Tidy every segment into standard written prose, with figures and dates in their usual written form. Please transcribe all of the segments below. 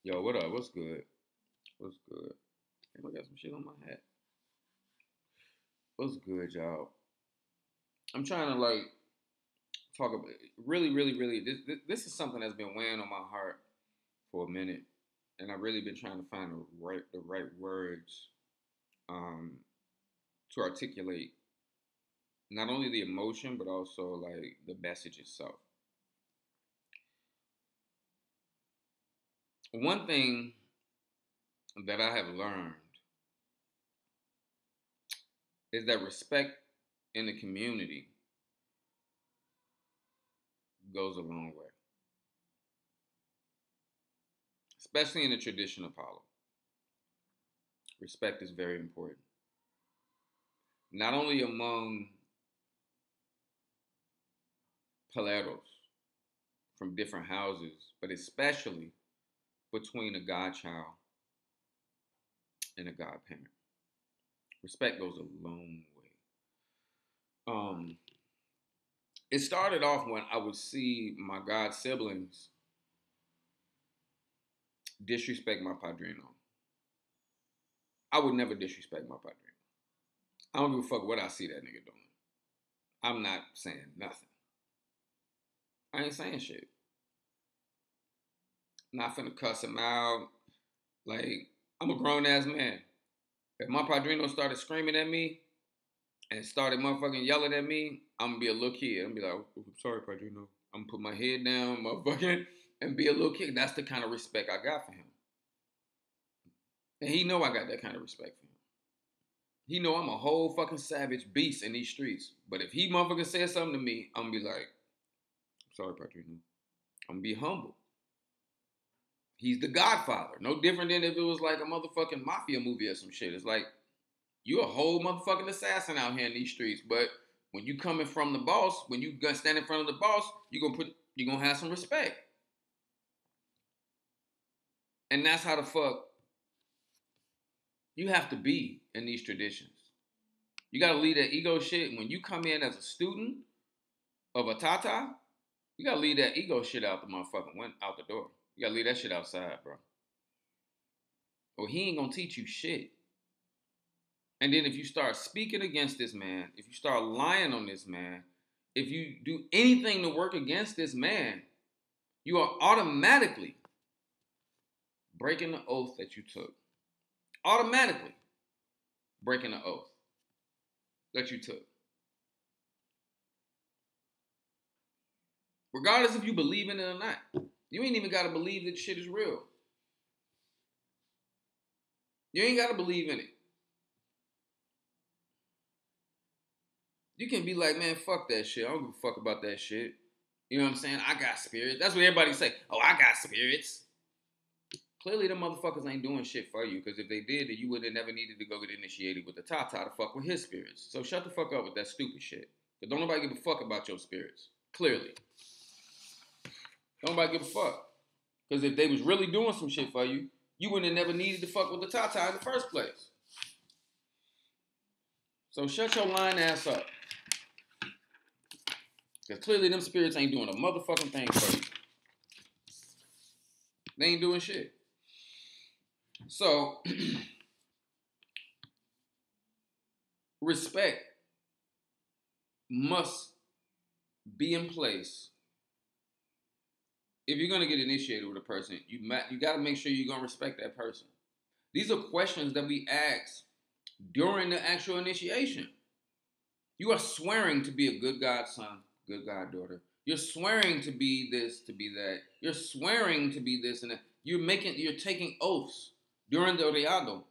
Yo, what up? What's good? What's good? Damn, I got some shit on my hat. What's good, y'all? I'm trying to talk about really. This is something that's been weighing on my heart for a minute, and I've really been trying to find the right words um, to articulate not only the emotion but also like the message itself. One thing that I have learned is that respect in the community goes a long way, especially in the tradition of Palo. Respect is very important, not only among paleros from different houses, but especially between a godchild and a godparent. Respect goes a long way. Um, it started off when I would see my god siblings disrespect my padrino. I would never disrespect my padrino. I don't give a fuck what I see that nigga doing. I'm not saying nothing. I ain't saying shit. Not finna cuss him out. Like, I'm a grown ass man. If my padrino started screaming at me and started motherfucking yelling at me, I'm gonna be a little kid. I'm gonna be like, oh, I'm sorry, padrino. I'm gonna put my head down, motherfucking, and be a little kid. That's the kind of respect I got for him. And he know I got that kind of respect for him. He know I'm a whole fucking savage beast in these streets. But if he motherfucking says something to me, I'm gonna be like, sorry, padrino. I'm gonna be humble. He's the Godfather. No different than if it was like a motherfucking mafia movie or some shit. It's like you a whole motherfucking assassin out here in these streets, but when you coming from the boss, when you gonna stand in front of the boss, you gonna have some respect. And that's how the fuck you have to be in these traditions. You gotta leave that ego shit. When you come in as a student of a tata, you gotta leave that ego shit out the motherfucking out the door. You gotta leave that shit outside, bro. Or he ain't gonna teach you shit. And then if you start speaking against this man, if you start lying on this man, if you do anything to work against this man, you are automatically breaking the oath that you took. Automatically breaking the oath that you took. Regardless if you believe in it or not. You ain't even got to believe that shit is real. You ain't got to believe in it. You can be like, man, fuck that shit. I don't give a fuck about that shit. You know what I'm saying? I got spirits. That's what everybody say. Oh, I got spirits. Clearly, the motherfuckers ain't doing shit for you. Because if they did, then you would have never needed to go get initiated with the Tata to fuck with his spirits. So shut the fuck up with that stupid shit. Because don't nobody give a fuck about your spirits. Clearly. Don't nobody give a fuck. Because if they was really doing some shit for you, you wouldn't have never needed to fuck with the Tata in the first place. So shut your lying ass up. Because clearly them spirits ain't doing a motherfucking thing for you. They ain't doing shit. So, respect must be in place. If you're going to get initiated with a person, you got to make sure you're going to respect that person. These are questions that we ask during the actual initiation. You are swearing to be a good godson, good goddaughter. You're swearing to be this, to be that. You're swearing to be this and that. You're taking oaths during the oreado.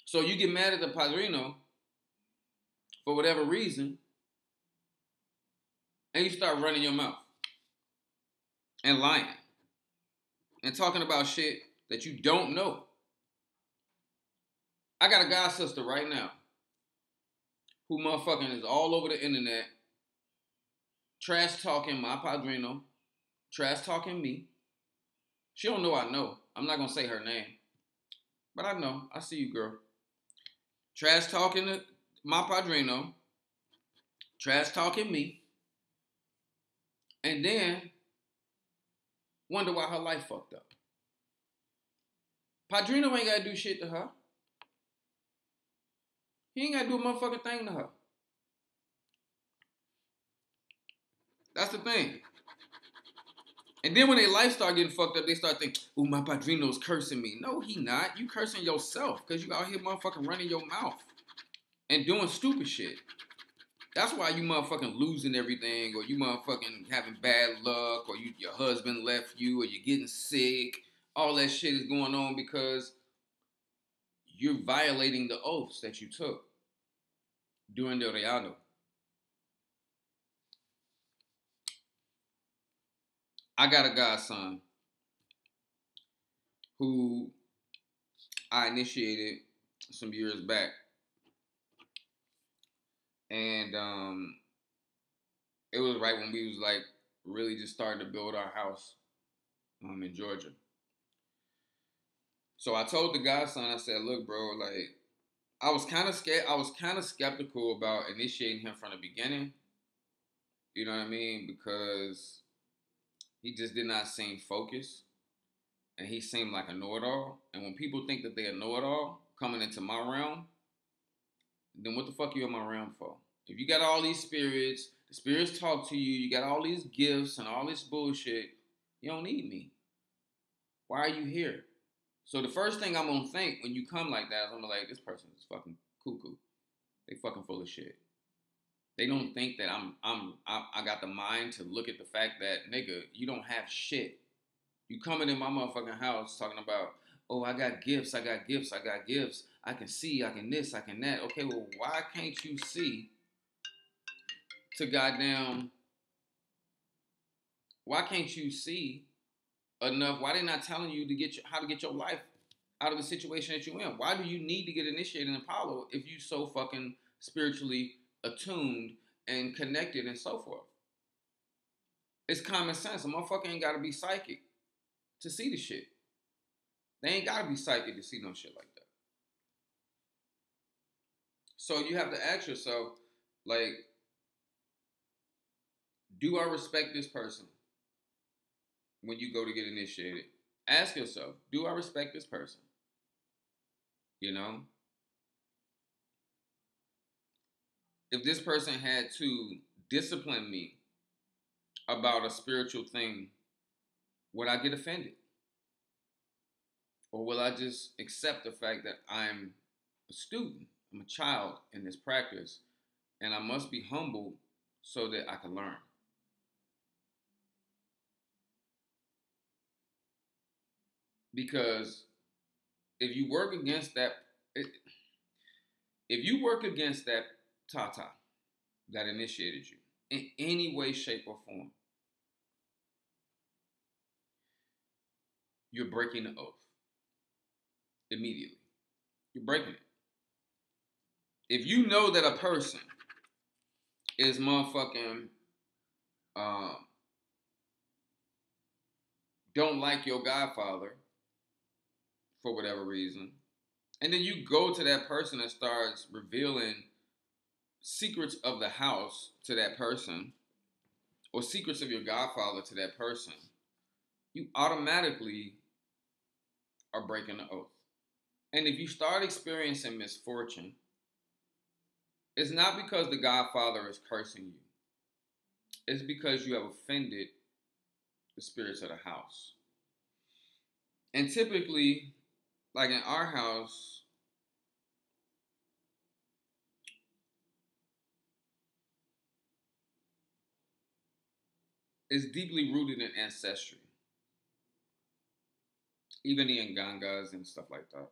So you get mad at the padrino for whatever reason, and you start running your mouth and lying and talking about shit that you don't know. I got a god sister right now who motherfucking is all over the internet trash talking my padrino, trash talking me. She don't know I know. I'm not gonna say her name, but I know. I see you, girl. Trash talking my padrino, trash talking me, and then Wonder why her life fucked up. Padrino ain't gotta do shit to her. He ain't gotta do a motherfucking thing to her. That's the thing. And then when their life start getting fucked up, they start thinking, "Ooh, my padrino's cursing me." No, he not. You cursing yourself because you out here motherfucking running your mouth and doing stupid shit. That's why you motherfucking losing everything, or you motherfucking having bad luck, or your husband left you, or you're getting sick. All that shit is going on because you're violating the oaths that you took during the Reado. I got a godson who I initiated some years back, and it was right when we was like really just starting to build our house in Georgia. So I told the godson, I said, "Look, bro, like I was kind of scared. I was kind of skeptical about initiating him from the beginning. You know what I mean? Because he just did not seem focused, and he seemed like a know-it-all. And when people think that they're a know-it-all coming into my realm, then what the fuck you in my realm for? If you got all these spirits, the spirits talk to you, you got all these gifts and all this bullshit, you don't need me. Why are you here?" So the first thing I'm gonna think when you come like that is I'm gonna like, this person is fucking cuckoo. They fucking full of shit. They don't think that I got the mind to look at the fact that, nigga, you don't have shit. You coming in my motherfucking house talking about, "Oh, I got gifts, I got gifts, I got gifts. I can see, I can this, I can that." Okay, well, why can't you see to goddamn, why can't you see enough? Why they not telling you to how to get your life out of the situation that you're in? Why do you need to get initiated in Palo if you so fucking spiritually attuned and connected and so forth? It's common sense. A motherfucker ain't gotta be psychic to see the shit. They ain't gotta be psychic to see no shit like that. So you have to ask yourself, like, do I respect this person when you go to get initiated? Ask yourself, do I respect this person? You know? If this person had to discipline me about a spiritual thing, would I get offended? Or will I just accept the fact that I'm a student, I'm a child in this practice, and I must be humble so that I can learn? Because if you work against that, if you work against that tata that initiated you in any way, shape, or form, you're breaking the oath immediately. You're breaking it. If you know that a person is motherfucking um, don't like your godfather for whatever reason, and then you go to that person and starts revealing secrets of the house to that person, or secrets of your godfather to that person, you automatically are breaking the oath. And if you start experiencing misfortune, it's not because the godfather is cursing you. It's because you have offended the spirits of the house. And typically, like in our house, it's deeply rooted in ancestry. Even the Ngangas and stuff like that.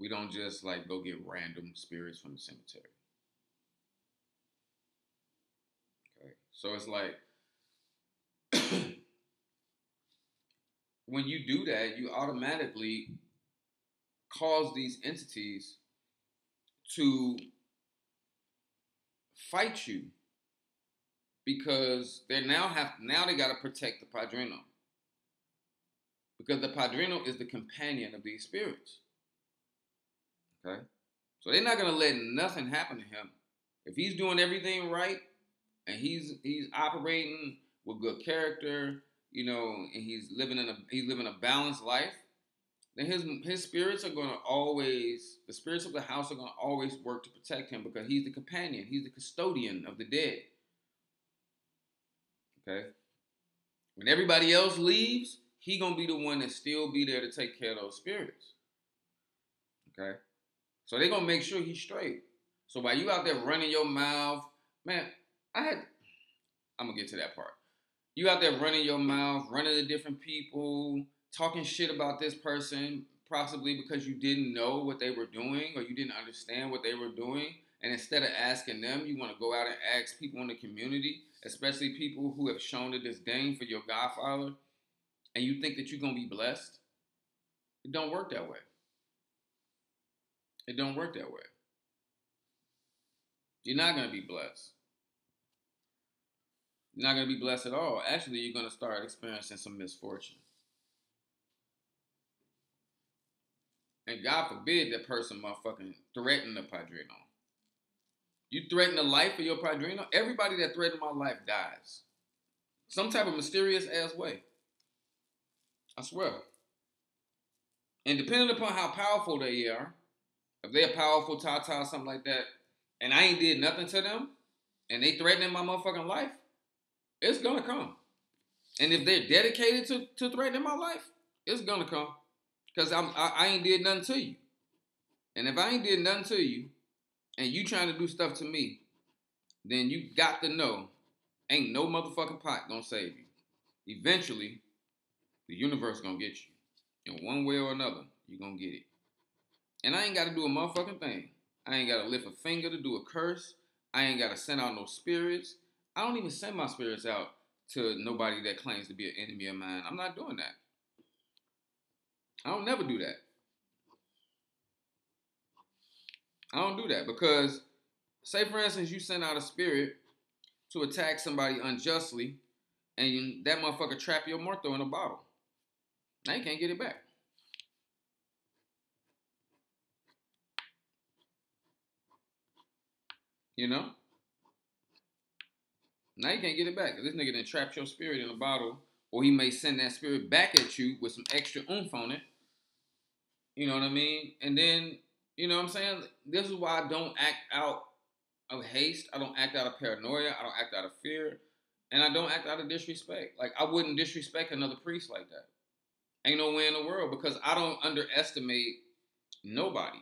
We don't just like go get random spirits from the cemetery. Okay. So it's like when you do that, you automatically cause these entities to fight you because now they gotta protect the padrino. Because the padrino is the companion of these spirits. Okay? So they're not gonna let nothing happen to him. If he's doing everything right and he's operating with good character, and he's living a balanced life, then his spirits are gonna always the spirits of the house are gonna always work to protect him because he's the companion, he's the custodian of the dead. Okay, when everybody else leaves, he gonna be the one that still be there to take care of those spirits. Okay, so they gonna make sure he's straight. So while you out there running your mouth, man, I'm gonna get to that part. You out there running your mouth, running to different people, talking shit about this person, possibly because you didn't know what they were doing or you didn't understand what they were doing. And instead of asking them, you want to go out and ask people in the community, especially people who have shown a disdain for your godfather, and you think that you're gonna be blessed. It don't work that way. It don't work that way. You're not gonna be blessed. You're not gonna be blessed at all. Actually, you're gonna start experiencing some misfortune. And God forbid that person motherfucking threaten the Padrino. You threaten the life of your Padrino, everybody that threatened my life dies. Some type of mysterious ass way. I swear. And depending upon how powerful they are, if they're powerful Tata, something like that, and I ain't did nothing to them, and they threatening my motherfucking life, it's gonna come. And if they're dedicated to threatening my life, it's gonna come. Because I ain't did nothing to you. And if I ain't did nothing to you, and you trying to do stuff to me, then you got to know, ain't no motherfucking pot gonna save you. Eventually, the universe gonna get you. In one way or another, you gonna get it. And I ain't gotta do a motherfucking thing. I ain't gotta lift a finger to do a curse. I ain't gotta send out no spirits. I don't even send my spirits out to nobody that claims to be an enemy of mine. I'm not doing that. I don't never do that. I don't do that because, say for instance, you send out a spirit to attack somebody unjustly, and that motherfucker trap your muerto in a bottle. Now you can't get it back. You know? Now you can't get it back. This nigga done trapped your spirit in a bottle, or he may send that spirit back at you with some extra oomph on it. You know what I mean? And then, you know what I'm saying? This is why I don't act out of haste. I don't act out of paranoia. I don't act out of fear. And I don't act out of disrespect. Like, I wouldn't disrespect another priest like that. Ain't no way in the world because I don't underestimate nobody.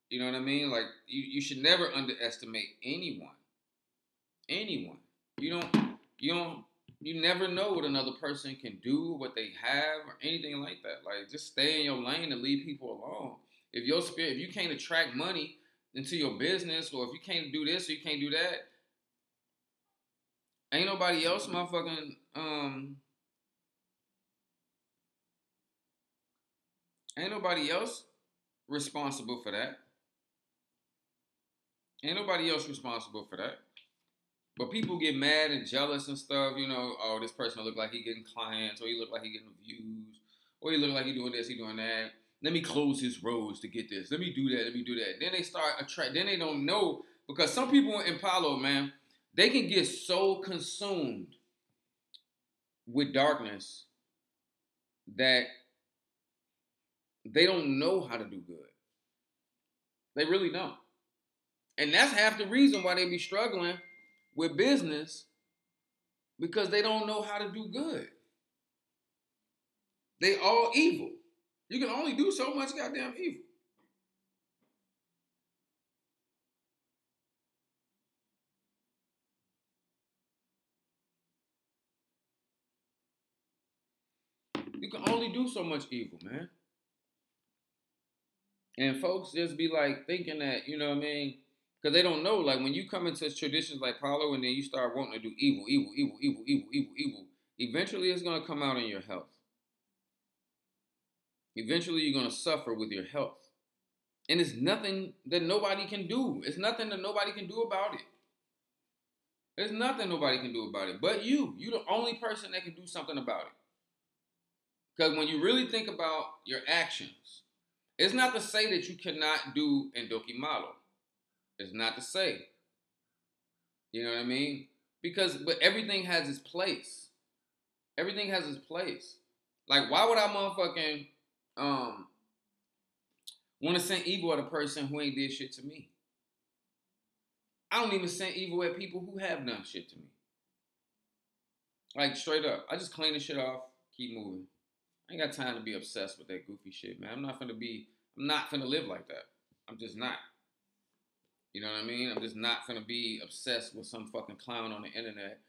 You know what I mean? Like, you should never underestimate anyone. Anyone. You don't, you never know what another person can do, what they have, or anything like that. Like, just stay in your lane and leave people alone. If you can't attract money into your business, or if you can't do this or you can't do that, ain't nobody else motherfucking, ain't nobody else responsible for that. Ain't nobody else responsible for that. But people get mad and jealous and stuff, oh, this person look like he getting clients, or he look like he getting views, or he look like he doing this, he doing that. Let me close his roads to get this. Let me do that, let me do that. Then they start then they don't know, because some people in Palo, man, they can get so consumed with darkness that they don't know how to do good. They really don't. And that's half the reason why they be struggling with business, because they don't know how to do good. They all evil. You can only do so much goddamn evil. You can only do so much evil, man. And folks just be like thinking that, you know what I mean? Because they don't know, like when you come into traditions like Palo and then you start wanting to do evil, evil, evil, evil, evil, evil, evil, eventually it's going to come out in your health. Eventually you're going to suffer with your health. And it's nothing that nobody can do. It's nothing that nobody can do about it. There's nothing nobody can do about it but you. You're the only person that can do something about it. Because when you really think about your actions, it's not to say that you cannot do Endoki Malo. It's not to say. You know what I mean? But everything has its place. Everything has its place. Like, why would I motherfucking want to send evil at a person who ain't did shit to me? I don't even send evil at people who have done shit to me. Like, straight up. I just clean the shit off, keep moving. I ain't got time to be obsessed with that goofy shit, man. I'm not finna live like that. I'm just not. You know what I mean? I'm just not finna be obsessed with some fucking clown on the internet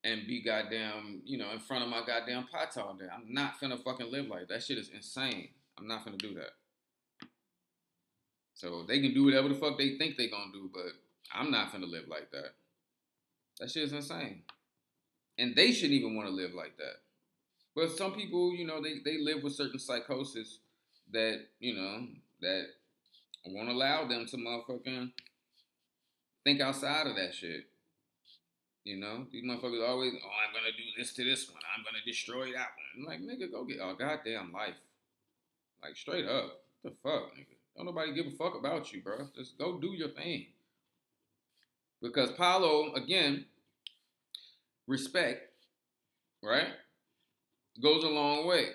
and be goddamn, in front of my goddamn pots all day. I'm not finna fucking live like that. That shit is insane. I'm not finna do that. So they can do whatever the fuck they think they gonna do, but I'm not finna live like that. That shit is insane. And they shouldn't even want to live like that. But some people, they live with certain psychosis that, that won't allow them to motherfucking think outside of that shit. These motherfuckers always, I'm gonna do this to this one. I'm gonna destroy that one. I'm like, nigga, go get a goddamn life. Like, straight up. What the fuck, nigga? Don't nobody give a fuck about you, bro. Just go do your thing. Because Palo, again, respect, right, goes a long way.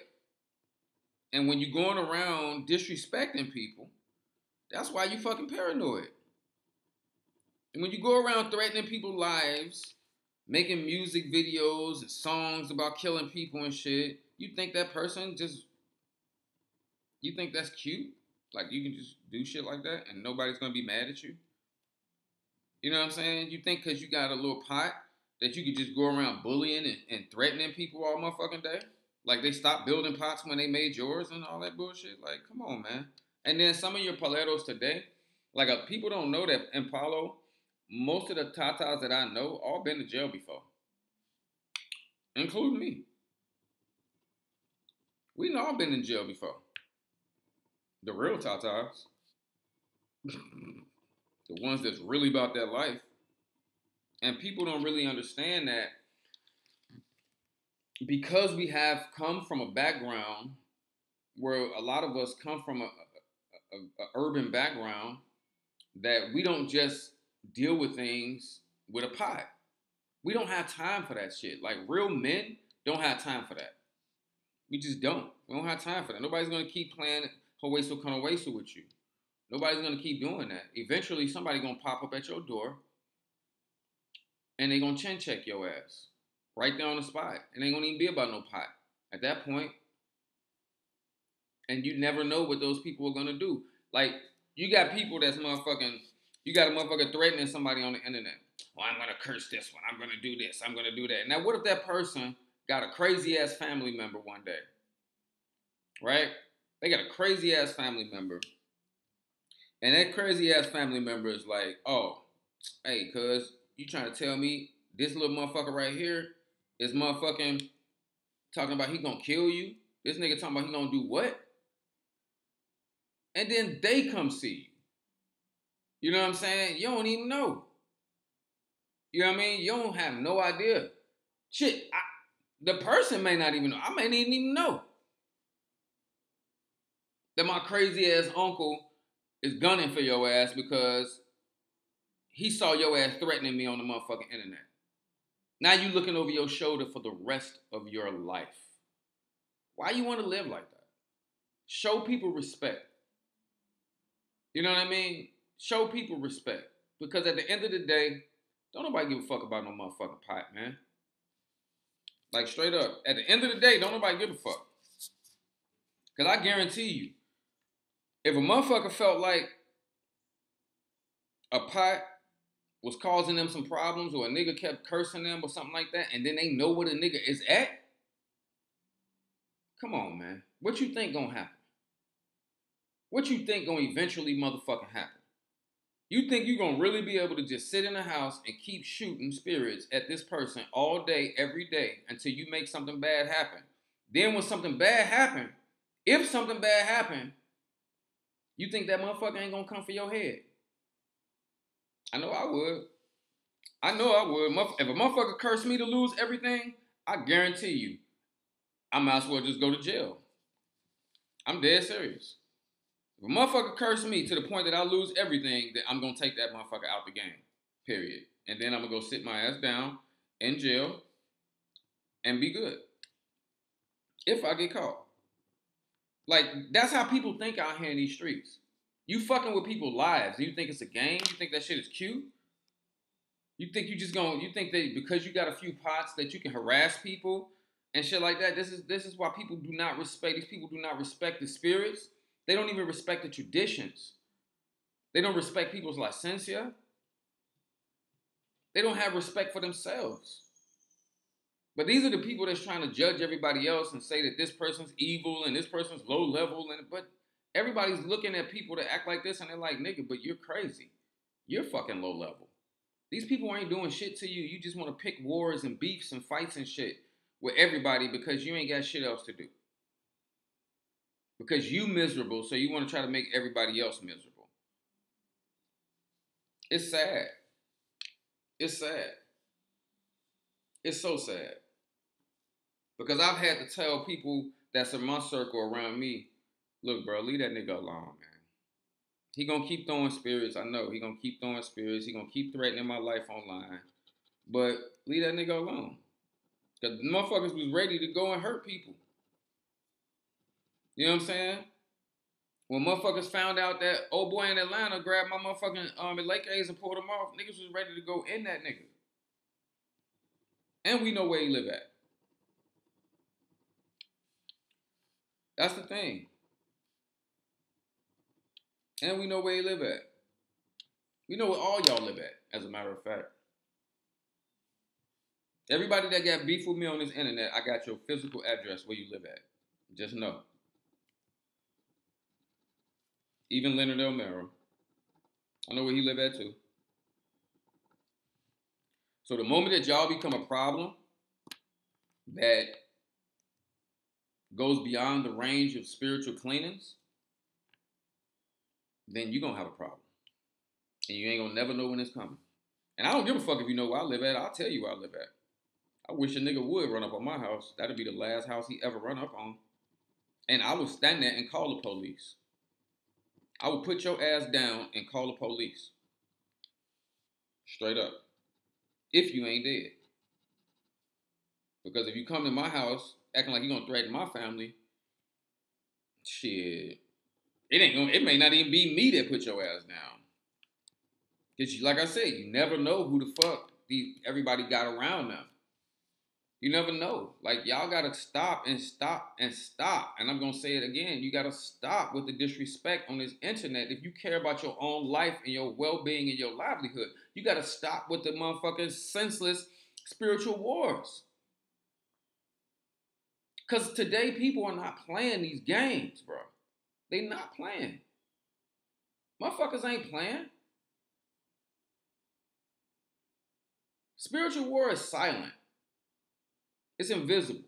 And when you're going around disrespecting people, that's why you fucking paranoid. And when you go around threatening people's lives, making music videos and songs about killing people and shit, you think that person you think that's cute? Like, you can just do shit like that and nobody's gonna be mad at you? You know what I'm saying? You think because you got a little pot that you could just go around bullying and threatening people all motherfucking day? Like, they stopped building pots when they made yours and all that bullshit? Like, come on, man. And then some of your paleros today, like, people don't know that in Palo, most of the tatas that I know all been to jail before, including me. We all been in jail before. The real tatas, the ones that's really about their life. And people don't really understand that because we have come from a background where a lot of us come from a urban background, that we don't just deal with things with a pot. We don't have time for that shit. Like, real men don't have time for that. We just don't. We don't have time for that. Nobody's gonna keep playing Hawaii Kanawaisa with you. Nobody's gonna keep doing that. Eventually, somebody gonna pop up at your door and they gonna chin check your ass right there on the spot. And ain't gonna even be about no pot at that point. And you never know what those people are gonna do. Like, you got people that's motherfucking, you got a motherfucker threatening somebody on the internet. Oh, I'm gonna curse this one. I'm gonna do this. I'm gonna do that. Now, what if that person got a crazy ass family member one day? Right? They got a crazy ass family member. And that crazy ass family member is like, oh, hey, cuz, you trying to tell me this little motherfucker right here is motherfucking talking about he gonna kill you? This nigga talking about he gonna do what? And then they come see you. You know what I'm saying? You don't even know. You know what I mean? You don't have no idea. Shit, the person may not even know. I may not even know that my crazy ass uncle is gunning for your ass because he saw your ass threatening me on the motherfucking internet. Now you looking over your shoulder for the rest of your life. Why you want to live like that? Show people respect. You know what I mean? Show people respect. Because at the end of the day, don't nobody give a fuck about no motherfucking pot, man. Like, straight up. At the end of the day, don't nobody give a fuck. Because I guarantee you, if a motherfucker felt like a pot was causing them some problems, or a nigga kept cursing them or something like that, and then they know where the nigga is at, come on, man. What you think gonna happen? What you think gonna eventually motherfucking happen? You think you gonna really be able to just sit in the house and keep shooting spirits at this person all day, every day, until you make something bad happen? Then when something bad happen, if something bad happen, you think that motherfucker ain't gonna come for your head? I know I would. I know I would. If a motherfucker cursed me to lose everything, I guarantee you, I might as well just go to jail. I'm dead serious. If a motherfucker cursed me to the point that I lose everything, then I'm going to take that motherfucker out the game. Period. And then I'm going to go sit my ass down in jail and be good if I get caught. Like, that's how people think out here in these streets. You fucking with people's lives. You think it's a game? You think that shit is cute? You think you think that because you got a few pots that you can harass people and shit like that? This is why people do not respect, these people do not respect the spirits. They don't even respect the traditions. They don't respect people's licensia. They don't have respect for themselves. But these are the people that's trying to judge everybody else and say that this person's evil and this person's low level. But everybody's looking at people that act like this and they're like, nigga, but you're crazy. You're fucking low level. These people ain't doing shit to you. You just want to pick wars and beefs and fights and shit with everybody because you ain't got shit else to do. Because you miserable, so you want to try to make everybody else miserable. It's sad. It's sad. It's so sad. Because I've had to tell people that's in my circle around me, look, bro, leave that nigga alone, man. He gonna keep throwing spirits. I know he gonna keep throwing spirits. He gonna keep threatening my life online. But leave that nigga alone. Because motherfuckers was ready to go and hurt people. You know what I'm saying? When motherfuckers found out that old boy in Atlanta grabbed my motherfucking Lake A's and pulled him off, niggas was ready to go in that nigga. And we know where he live at. That's the thing. And we know where he live at. We know where all y'all live at, as a matter of fact. Everybody that got beef with me on this internet, I got your physical address where you live at. Just know. Even Leonard Elmero. I know where he live at too. So the moment that y'all become a problem that goes beyond the range of spiritual cleanings, then you're going to have a problem. And you ain't going to never know when it's coming. And I don't give a fuck if you know where I live at. I'll tell you where I live at. I wish a nigga would run up on my house. That'd be the last house he ever run up on. And I would stand there and call the police. I would put your ass down and call the police. Straight up. If you ain't dead. Because if you come to my house acting like you're going to threaten my family, shit, it may not even be me that put your ass down. Because like I said, you never know who the fuck everybody got around them. You never know. Like, y'all got to stop and stop and stop. And I'm going to say it again. You got to stop with the disrespect on this internet. If you care about your own life and your well-being and your livelihood, you got to stop with the motherfucking senseless spiritual wars. Because today people are not playing these games, bro. They not playing. Motherfuckers ain't playing. Spiritual war is silent. It's invisible.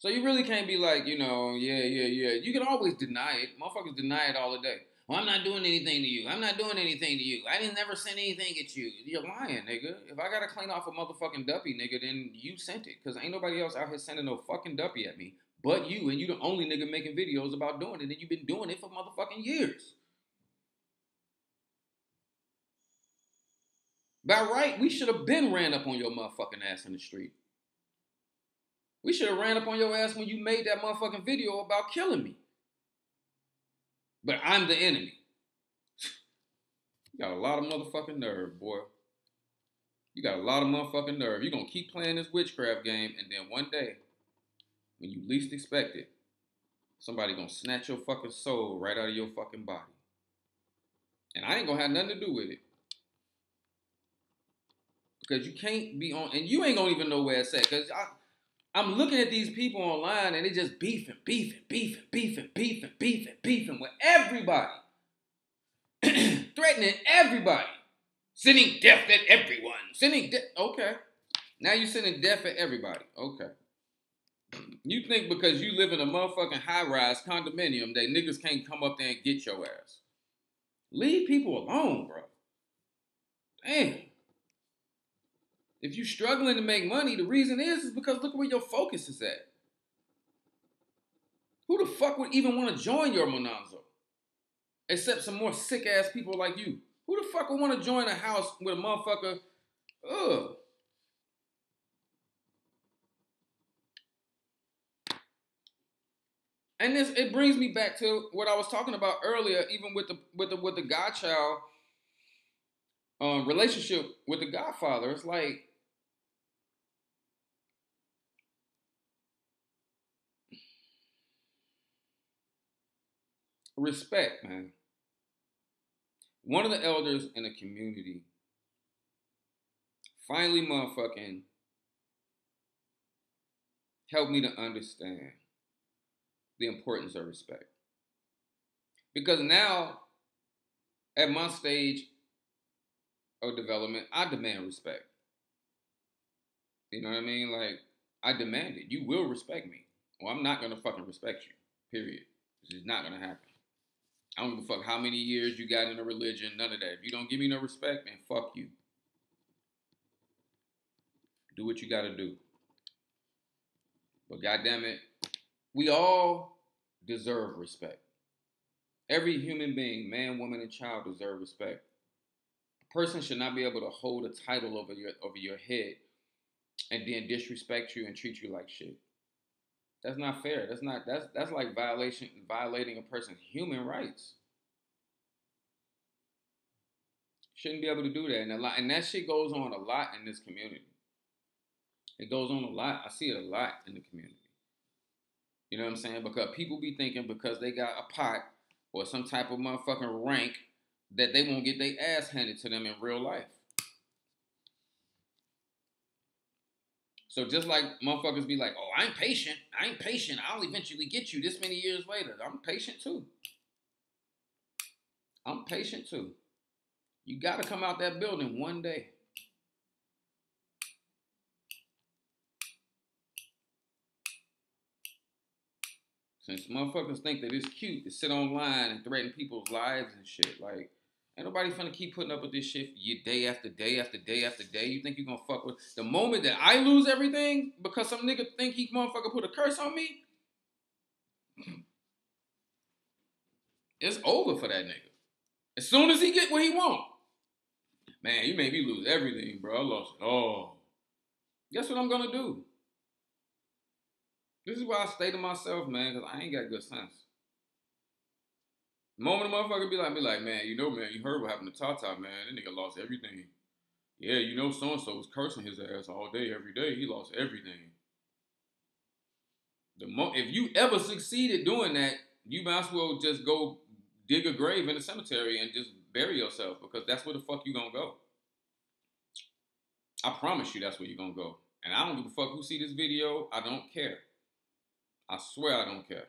So you really can't be like, yeah. You can always deny it. Motherfuckers deny it all the day. Well, I'm not doing anything to you. I'm not doing anything to you. I didn't never send anything at you. You're lying, nigga. If I gotta clean off a motherfucking duppy, nigga, then you sent it. Because ain't nobody else out here sending no fucking duppy at me but you. And you the only nigga making videos about doing it. And you've been doing it for motherfucking years. By right, we should have been ran up on your motherfucking ass in the street. We should have ran up on your ass when you made that motherfucking video about killing me. But I'm the enemy. You got a lot of motherfucking nerve, boy. You got a lot of motherfucking nerve. You're going to keep playing this witchcraft game, and then one day, when you least expect it, somebody going to snatch your fucking soul right out of your fucking body. And I ain't going to have nothing to do with it. Because you can't be on, and you ain't going to even know where it's at. Because I'm looking at these people online and they just beefing with everybody. Threatening everybody. Sending death at everyone. Okay. Now you sending death at everybody. Okay. You think because you live in a motherfucking high-rise condominium that niggas can't come up there and get your ass. Leave people alone, bro. Damn. If you struggling to make money, the reason is because look at where your focus is at. Who the fuck would even want to join your Monanzo? Except some more sick-ass people like you. Who the fuck would want to join a house with a motherfucker? Ugh. And it brings me back to what I was talking about earlier, even with the godchild relationship with the godfather. It's like respect, man. One of the elders in the community finally motherfucking helped me to understand the importance of respect. Because now, at my stage of development, I demand respect. You know what I mean? Like, I demand it. You will respect me. Well, I'm not gonna fucking respect you. Period. It's just not gonna happen. I don't give a fuck how many years you got in a religion, none of that. If you don't give me no respect, man, fuck you. Do what you gotta do. But goddamn it, we all deserve respect. Every human being, man, woman, and child, deserve respect. A person should not be able to hold a title over your head and then disrespect you and treat you like shit. That's not fair. That's like violating a person's human rights. Shouldn't be able to do that. And that shit goes on a lot in this community. It goes on a lot. I see it a lot in the community. You know what I'm saying? Because people be thinking because they got a pot or some type of motherfucking rank that they won't get their ass handed to them in real life. So just like motherfuckers be like, oh, I'm patient. I ain't patient. I'll eventually get you this many years later. I'm patient too. I'm patient too. You got to come out that building one day. Since motherfuckers think that it's cute to sit online and threaten people's lives and shit, like, ain't nobody finna keep putting up with this shit for you day after day after day after day. You think you gonna fuck with the moment that I lose everything because some nigga think he motherfucker put a curse on me? It's over for that nigga. As soon as he get what he want. Man, you made me lose everything, bro. I lost it all. Guess what I'm gonna do? This is why I stay to myself, man, because I ain't got good sense. The moment a motherfucker be like, man, you know, man, you heard what happened to Tata, man. That nigga lost everything. Yeah, you know, so-and-so was cursing his ass all day, every day. He lost everything. If you ever succeeded doing that, you might as well just go dig a grave in the cemetery and just bury yourself because that's where the fuck you gonna go. I promise you that's where you gonna go. And I don't give a fuck who see this video. I don't care. I swear I don't care.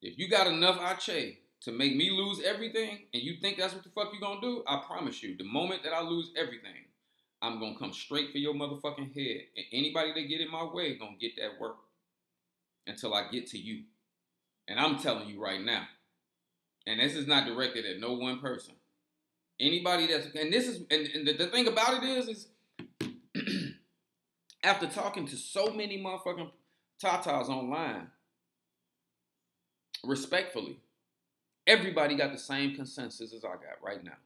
If you got enough ache to make me lose everything and you think that's what the fuck you gonna do, I promise you, the moment that I lose everything, I'm gonna come straight for your motherfucking head. And anybody that get in my way gonna get that work until I get to you. And I'm telling you right now. And this is not directed at no one person. Anybody that's, and this is, and the thing about it is after talking to so many motherfucking tatas online, respectfully, everybody got the same consensus as I got right now.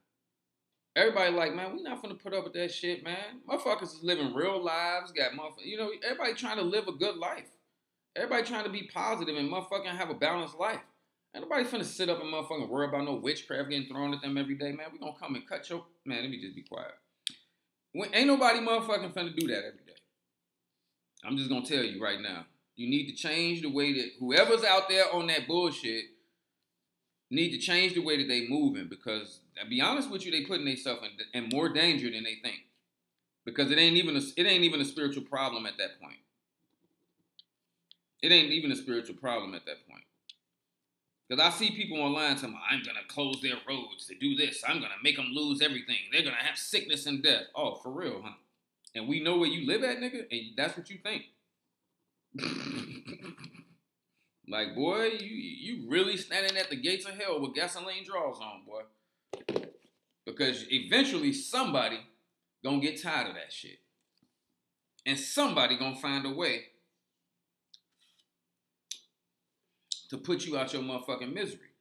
Everybody like, man, we not finna put up with that shit, man. Motherfuckers is living real lives, got motherfuckers, you know, everybody trying to live a good life. Everybody trying to be positive and motherfucking have a balanced life. Ain't nobody finna sit up and motherfucking worry about no witchcraft getting thrown at them every day, man. We gonna come and cut your, man, let me just be quiet. Ain't nobody motherfucking finna do that every day. I'm just gonna tell you right now. You need to change the way that whoever's out there on that bullshit need to change the way that they moving because, to be honest with you, they putting themselves in more danger than they think. Because it ain't even a spiritual problem at that point. It ain't even a spiritual problem at that point. Because I see people online telling me, I'm going to close their roads to do this. I'm going to make them lose everything. They're going to have sickness and death. Oh, for real, huh? And we know where you live at, nigga, and that's what you think. Like, boy, you really standing at the gates of hell with gasoline draws on, boy. Because eventually somebody gonna get tired of that shit. And somebody gonna find a way to put you out your motherfucking misery.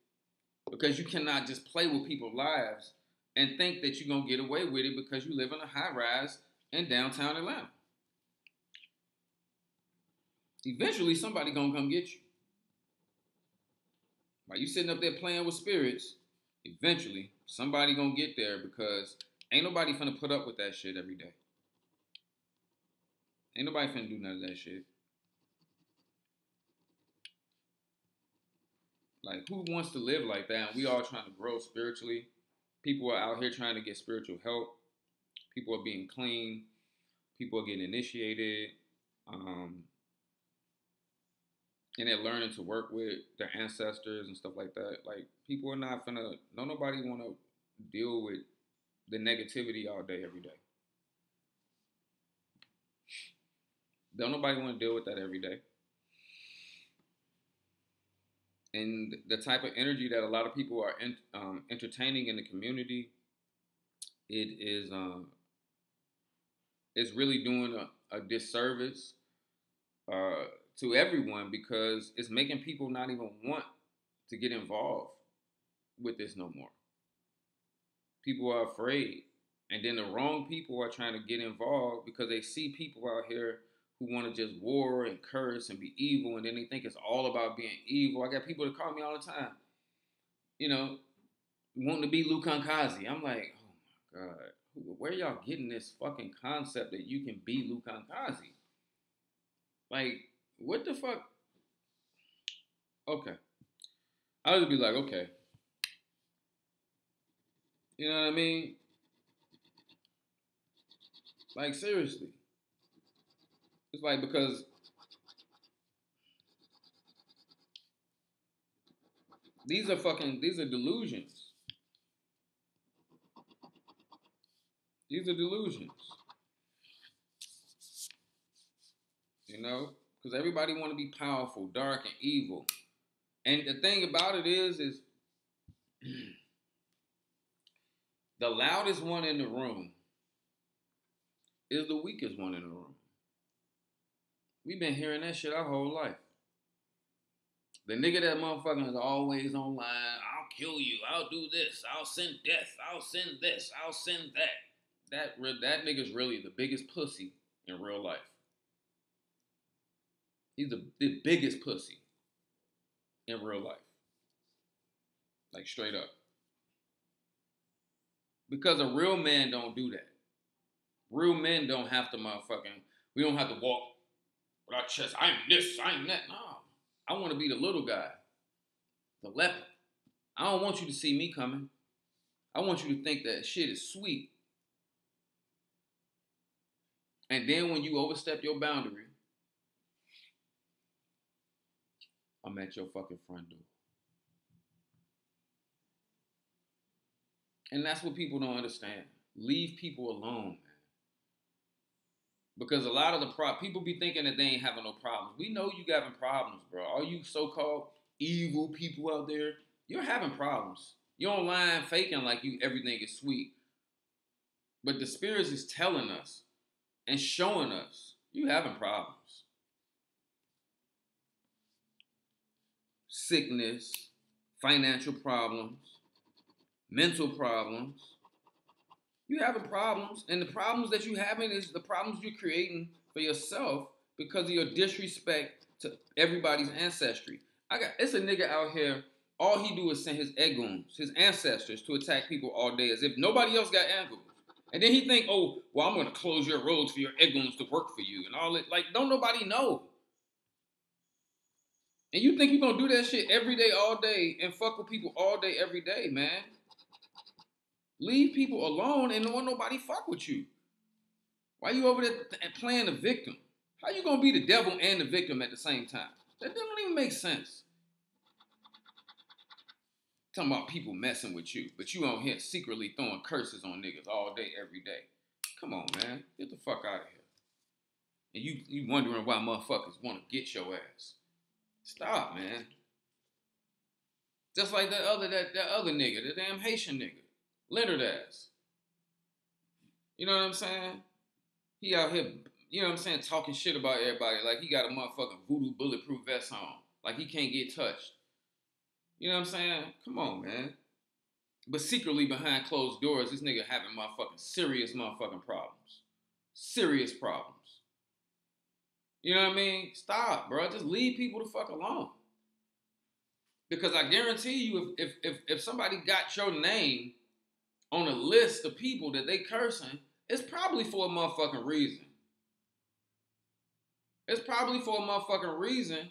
Because you cannot just play with people's lives and think that you're gonna get away with it because you live in a high rise in downtown Atlanta. Eventually somebody gonna come get you. While you sitting up there playing with spirits, eventually somebody gonna get there because ain't nobody finna put up with that shit every day. Ain't nobody finna do none of that shit. Like, who wants to live like that? And we all trying to grow spiritually. People are out here trying to get spiritual help. People are being clean. People are getting initiated. Um, and they're learning to work with their ancestors and stuff like that. Like, people are not finna, no nobody want to deal with the negativity all day, every day. Don't nobody want to deal with that every day. And the type of energy that a lot of people are entertaining in the community, it is it's really doing a disservice uh, to everyone because it's making people not even want to get involved with this no more. People are afraid. And then the wrong people are trying to get involved because they see people out here who want to just war and curse and be evil, and then they think it's all about being evil. I got people that call me all the time, you know, wanting to be Lukan Kazi. I'm like, oh my God, where y'all getting this fucking concept that you can be Lukan Kazi? Like, what the fuck? Okay. I would be like, okay. You know what I mean? Like, seriously. It's like, because these are delusions. These are delusions. You know? Because everybody want to be powerful, dark, and evil. And the thing about it is the loudest one in the room is the weakest one in the room. We've been hearing that shit our whole life. The nigga that motherfucking is always online, I'll kill you, I'll do this, I'll send death, I'll send this, I'll send that. That nigga's really the biggest pussy in real life. He's the biggest pussy in real life. Like, straight up. Because a real man don't do that. Real men don't have to motherfucking, we don't have to walk with our chest. I'm this, I'm that. No. I want to be the little guy, the leopard. I don't want you to see me coming. I want you to think that shit is sweet. And then when you overstep your boundary, I'm at your fucking front door. And that's what people don't understand. Leave people alone, man. Because a lot of the people be thinking that they ain't having no problems. We know you having problems, bro. All you so-called evil people out there, you're having problems. You're online faking like you everything is sweet. But the spirits is telling us and showing us you having problems. Sickness, financial problems, mental problems. You having problems, and the problems that you having is the problems you're creating for yourself because of your disrespect to everybody's ancestry. It's a nigga out here. All he do is send his egoons, his ancestors, to attack people all day, as if nobody else got egoons. And then he think, oh, well, I'm gonna close your roads for your egoons to work for you and all that. Like, don't nobody know. And you think you're gonna do that shit every day, all day, and fuck with people all day, every day, man? Leave people alone and don't want nobody fuck with you. Why you over there playing the victim? How you gonna be the devil and the victim at the same time? That doesn't even make sense. Talking about people messing with you, but you on here secretly throwing curses on niggas all day, every day. Come on, man. Get the fuck out of here. And you wondering why motherfuckers want to get your ass. Stop, man. Just like that other nigga, the damn Haitian nigga. Leonard ass. You know what I'm saying? He out here, you know what I'm saying, talking shit about everybody like he got a motherfucking voodoo bulletproof vest on. Like he can't get touched. You know what I'm saying? Come on, man. But secretly behind closed doors, this nigga having motherfucking serious motherfucking problems. Serious problems. You know what I mean? Stop, bro. Just leave people the fuck alone. Because I guarantee you, if somebody got your name on a list of people that they cursing, it's probably for a motherfucking reason. It's probably for a motherfucking reason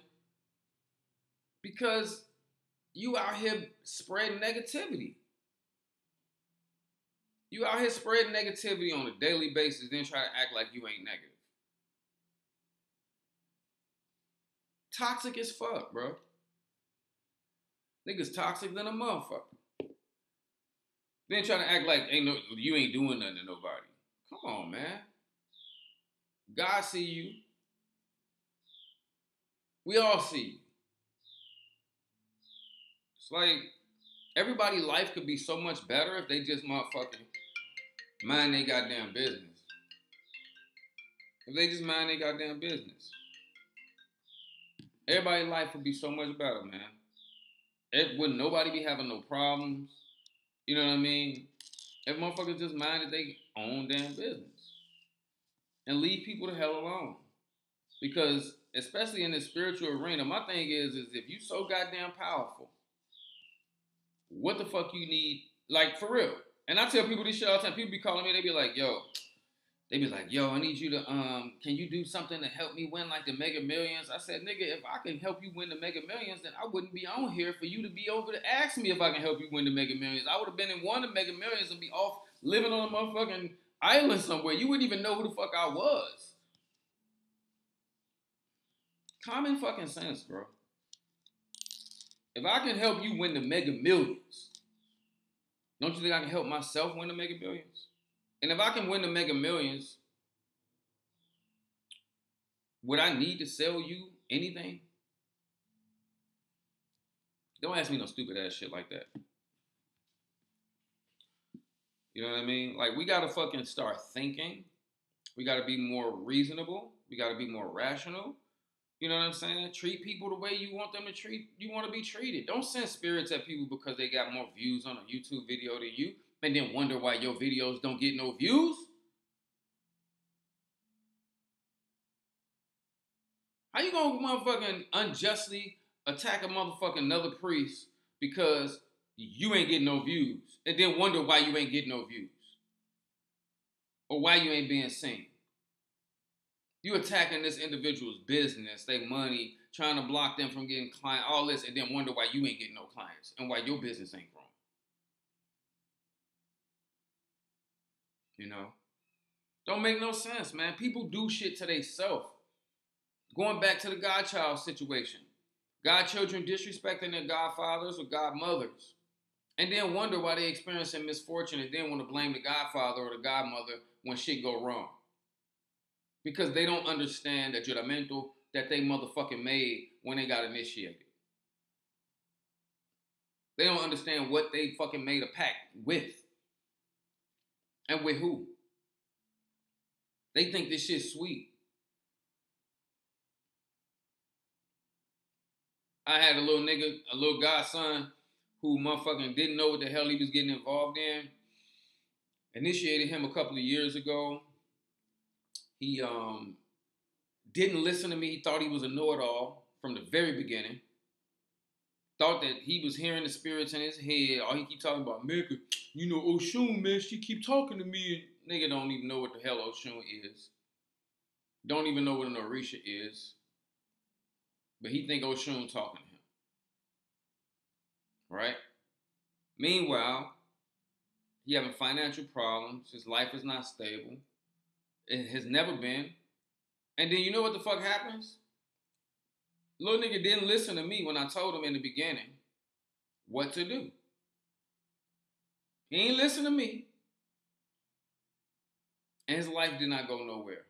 because you out here spreading negativity. You out here spreading negativity on a daily basis, then try to act like you ain't negative. Toxic as fuck, bro. Niggas toxic than a motherfucker. Then try to act like you ain't doing nothing to nobody. Come on, man. God see you. We all see you. It's like everybody's life could be so much better if they just motherfucking mind their goddamn business. If they just mind their goddamn business. Everybody's life would be so much better, man. Wouldn't nobody be having no problems. You know what I mean? If motherfuckers just minded their own damn business. And leave people the hell alone. Because, especially in the spiritual arena, my thing is if you so goddamn powerful, what the fuck you need, like, for real. And I tell people this shit all the time. People be calling me, they be like, yo, I need you to, can you do something to help me win, like, the Mega Millions? I said, nigga, if I can help you win the Mega Millions, then I wouldn't be on here for you to be over to ask me if I can help you win the Mega Millions. I would have been in one of the Mega Millions and be off living on a motherfucking island somewhere. You wouldn't even know who the fuck I was. Common fucking sense, bro. If I can help you win the Mega Millions, don't you think I can help myself win the Mega Millions? And if I can win the Mega Millions, would I need to sell you anything? Don't ask me no stupid ass shit like that. You know what I mean? Like, we gotta fucking start thinking. We gotta be more reasonable. We gotta be more rational. You know what I'm saying? Treat people the way you want them to you want to be treated. Don't send spirits at people because they got more views on a YouTube video than you and then wonder why your videos don't get no views. How you gonna motherfucking unjustly attack a motherfucking another priest because you ain't getting no views and then wonder why you ain't getting no views or why you ain't being seen? You attacking this individual's business, their money, trying to block them from getting clients, all this, and then wonder why you ain't getting no clients and why your business ain't growing. You know? Don't make no sense, man. People do shit to themselves. Going back to the godchild situation. Godchildren disrespecting their godfathers or godmothers. And then wonder why they experiencing misfortune and then want to blame the godfather or the godmother when shit go wrong. Because they don't understand the juramento that they motherfucking made when they got initiated. They don't understand what they fucking made a pact with. And with who. They think this shit's sweet. I had a little godson who motherfucking didn't know what the hell he was getting involved in. Initiated him a couple of years ago. He didn't listen to me. He thought he was a know-it-all from the very beginning. Thought that he was hearing the spirits in his head. All he keep talking about, man, you know, Oshun, man, she keep talking to me. And nigga don't even know what the hell Oshun is. Don't even know what an Orisha is. But he think Oshun talking to him. Right? Meanwhile, he having financial problems. His life is not stable. It has never been. And then you know what the fuck happens? Little nigga didn't listen to me when I told him in the beginning what to do. He ain't listen to me. And his life did not go nowhere.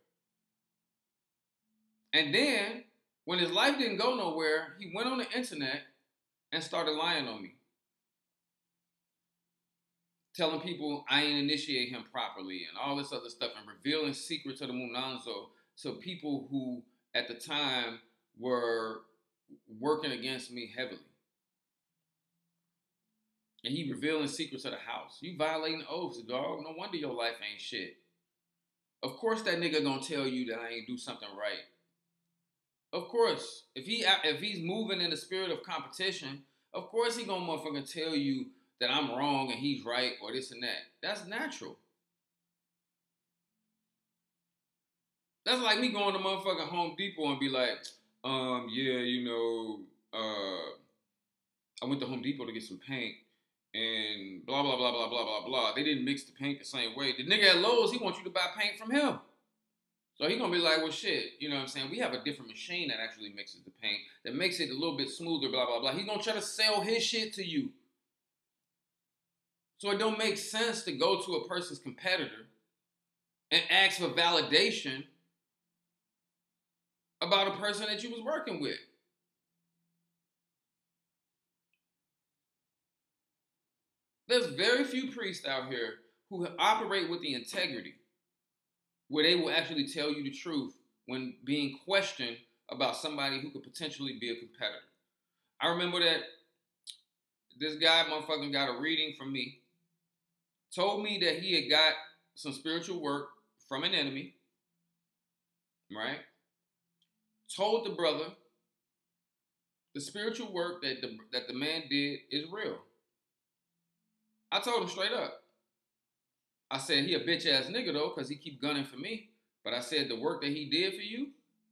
And then, when his life didn't go nowhere, he went on the internet and started lying on me. Telling people I ain't initiate him properly and all this other stuff and revealing secrets of the Munanzo to people who at the time were working against me heavily. And he revealing secrets of the house. You violating oaths, dog. No wonder your life ain't shit. Of course that nigga gonna tell you that I ain't do something right. Of course. If he's moving in the spirit of competition, Of course he gonna motherfucking tell you that I'm wrong and he's right or this and that. That's natural. That's like me going to motherfucking Home Depot and be like, yeah, I went to Home Depot to get some paint and blah blah blah blah blah blah blah. They didn't mix the paint the same way. The nigga at Lowe's, he wants you to buy paint from him. So he gonna be like, well shit, you know what I'm saying? We have a different machine that actually mixes the paint, that makes it a little bit smoother, blah blah blah. He's gonna try to sell his shit to you. So it don't make sense to go to a person's competitor and ask for validation about a person that you was working with. There's very few priests out here who operate with the integrity where they will actually tell you the truth when being questioned about somebody who could potentially be a competitor. I remember that this guy motherfucking got a reading from me, told me that he had got some spiritual work from an enemy, right? Told the brother the spiritual work that the man did is real. I told him straight up. I said, he a bitch ass nigga though, because he keep gunning for me. But I said, the work that he did for you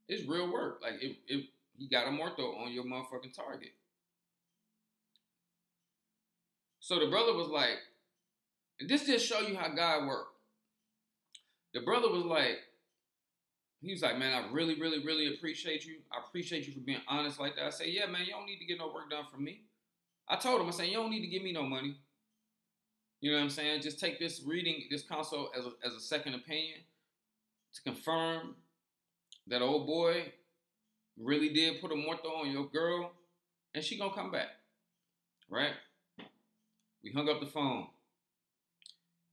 is real work. Like, he got a mortho on your motherfucking target. So the brother was like, and this just show you how God worked. The brother was like, he was like, man, I really, really, really appreciate you. I appreciate you for being honest like that. I said, yeah, man, you don't need to get no work done from me. I told him, I said, you don't need to give me no money. You know what I'm saying? Just take this reading, this consult as a second opinion to confirm that old boy really did put a mortho on your girl and she gonna come back, right? We hung up the phone.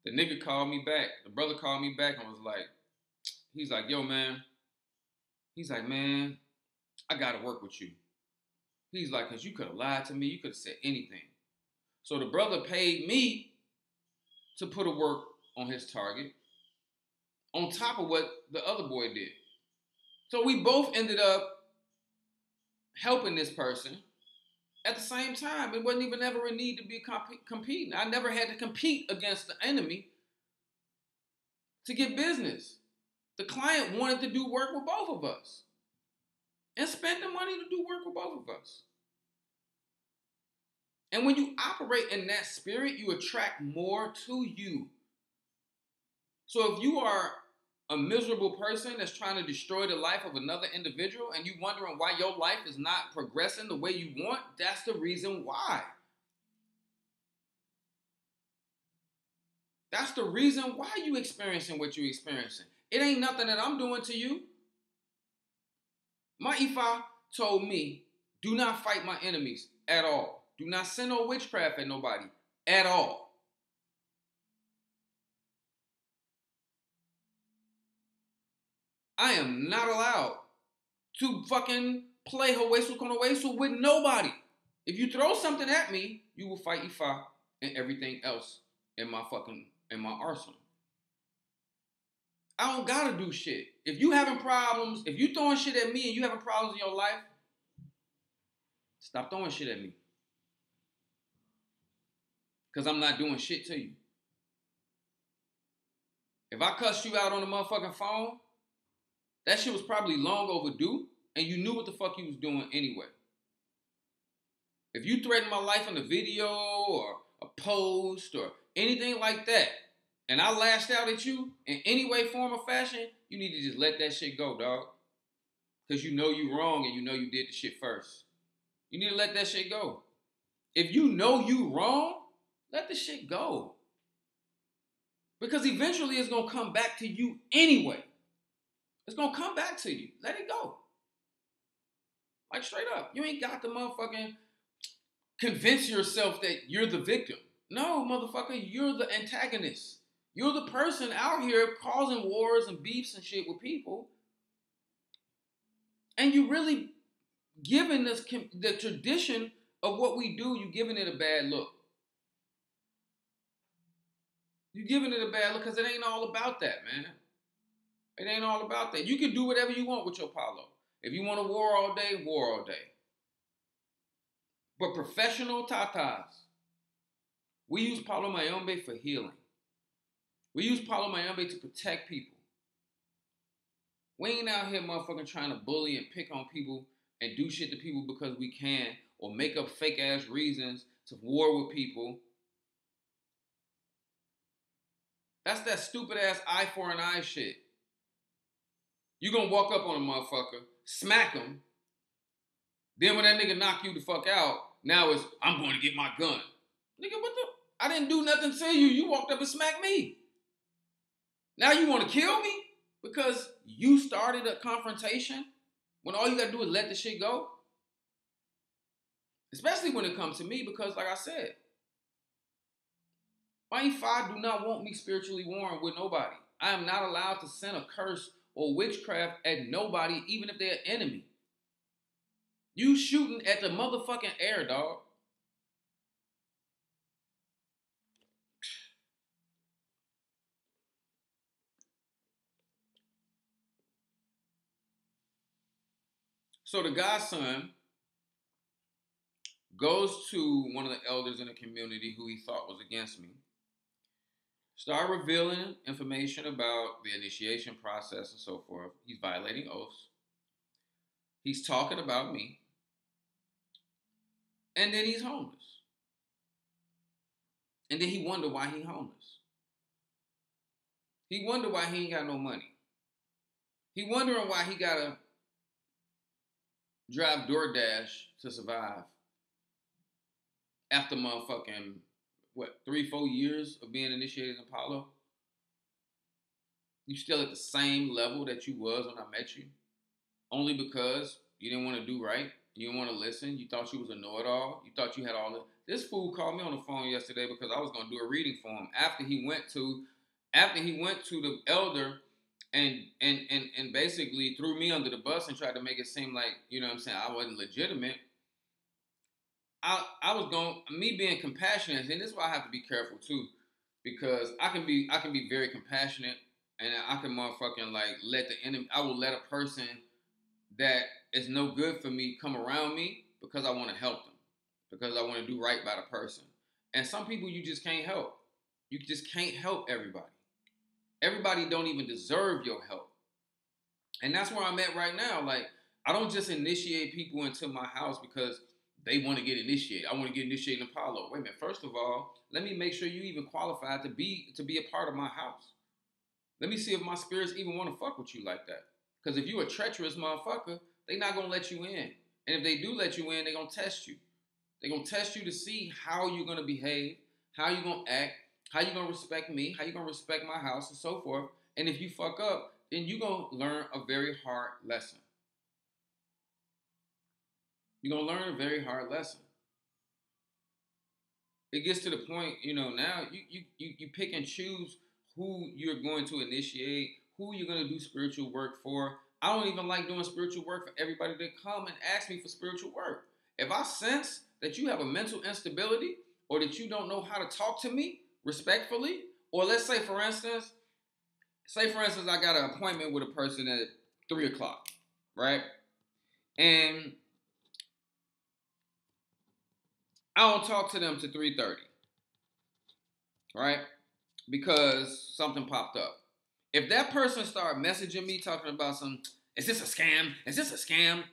The nigga called me back. The brother called me back and was like, he's like, yo, man. He's like, man, I gotta work with you. He's like, because you could have lied to me. You could have said anything. So the brother paid me to put a work on his target on top of what the other boy did. So we both ended up helping this person at the same time. It wasn't even ever a need to be competing. I never had to compete against the enemy to get business. The client wanted to do work with both of us and spend the money to do work with both of us. And when you operate in that spirit, you attract more to you. So if you are a miserable person that's trying to destroy the life of another individual and you wondering why your life is not progressing the way you want, that's the reason why. That's the reason why you experiencing what you experiencing. It ain't nothing that I'm doing to you. My Ifa told me, do not fight my enemies at all. Do not send no witchcraft at nobody at all. I am not allowed to fucking play Hawesu con Hawesu with nobody. If you throw something at me, you will fight Ifa and everything else in my arsenal. I don't gotta do shit. If you having problems, if you throwing shit at me and you having problems in your life, stop throwing shit at me. Because I'm not doing shit to you. If I cussed you out on the motherfucking phone, that shit was probably long overdue, and you knew what the fuck you was doing anyway. If you threatened my life in a video or a post or anything like that, and I lashed out at you in any way, form, or fashion, you need to just let that shit go, dog. Because you know you wrong and you know you did the shit first. You need to let that shit go. If you know you wrong, let the shit go. Because eventually it's going to come back to you anyway. It's going to come back to you. Let it go. Like straight up. You ain't got to motherfucking convince yourself that you're the victim. No, motherfucker, you're the antagonist. You're the person out here causing wars and beefs and shit with people. And you really giving us the tradition of what we do, you giving it a bad look. You giving it a bad look because it ain't all about that, man. It ain't all about that. You can do whatever you want with your Palo. If you want to war all day, war all day. But professional tatas, we use Palo Mayombe for healing. We use Palo Mayombe to protect people. We ain't out here motherfucking trying to bully and pick on people and do shit to people because we can, or make up fake ass reasons to war with people. That's that stupid ass eye for an eye shit. You gonna walk up on a motherfucker, smack him, then when that nigga knock you the fuck out, now it's, I'm going to get my gun. Nigga, what the? I didn't do nothing to you. You walked up and smacked me. Now you want to kill me? Because you started a confrontation when all you got to do is let the shit go? Especially when it comes to me, because like I said, my E5 do not want me spiritually warring with nobody. I am not allowed to send a curse or witchcraft at nobody, even if they're an enemy. You shooting at the motherfucking air, dog. So the godson goes to one of the elders in the community who he thought was against me. Start revealing information about the initiation process and so forth. He's violating oaths. He's talking about me. And then he's homeless. And then he wonder why he homeless. He wonder why he ain't got no money. He wondering why he gotta drive DoorDash to survive. After motherfucking, 3-4 years of being initiated in Palo? You still at the same level that you was when I met you? Only because you didn't want to do right? You didn't want to listen? You thought you was a know-it-all? You thought you had all the... This fool called me on the phone yesterday because I was going to do a reading for him after he went to the elder and basically threw me under the bus and tried to make it seem like, you know what I'm saying, I wasn't legitimate. I was going, me being compassionate, and this is why I have to be careful too, because I can be very compassionate, and I can motherfucking like let the enemy, I will let a person that is no good for me come around me because I want to help them, because I want to do right by the person. And some people you just can't help. You just can't help everybody. Everybody don't even deserve your help. And that's where I'm at right now. Like, I don't just initiate people into my house because they want to get initiated. I want to get initiated in Palo. Wait a minute. First of all, let me make sure you even qualified to be a part of my house. Let me see if my spirits even want to fuck with you like that. Because if you a treacherous motherfucker, they not going to let you in. And if they do let you in, they going to test you. They going to test you to see how you're going to behave, how you going to act, how you going to respect me, how you going to respect my house, and so forth. And if you fuck up, then you're going to learn a very hard lesson. You're going to learn a very hard lesson. It gets to the point, now you pick and choose who you're going to initiate, who you're going to do spiritual work for. I don't even like doing spiritual work for everybody that come and ask me for spiritual work. If I sense that you have a mental instability or that you don't know how to talk to me respectfully, or let's say, for instance, I got an appointment with a person at 3 o'clock, right? And I don't talk to them to 3:30, right? Because something popped up. If that person start messaging me talking about is this a scam? Is this a scam?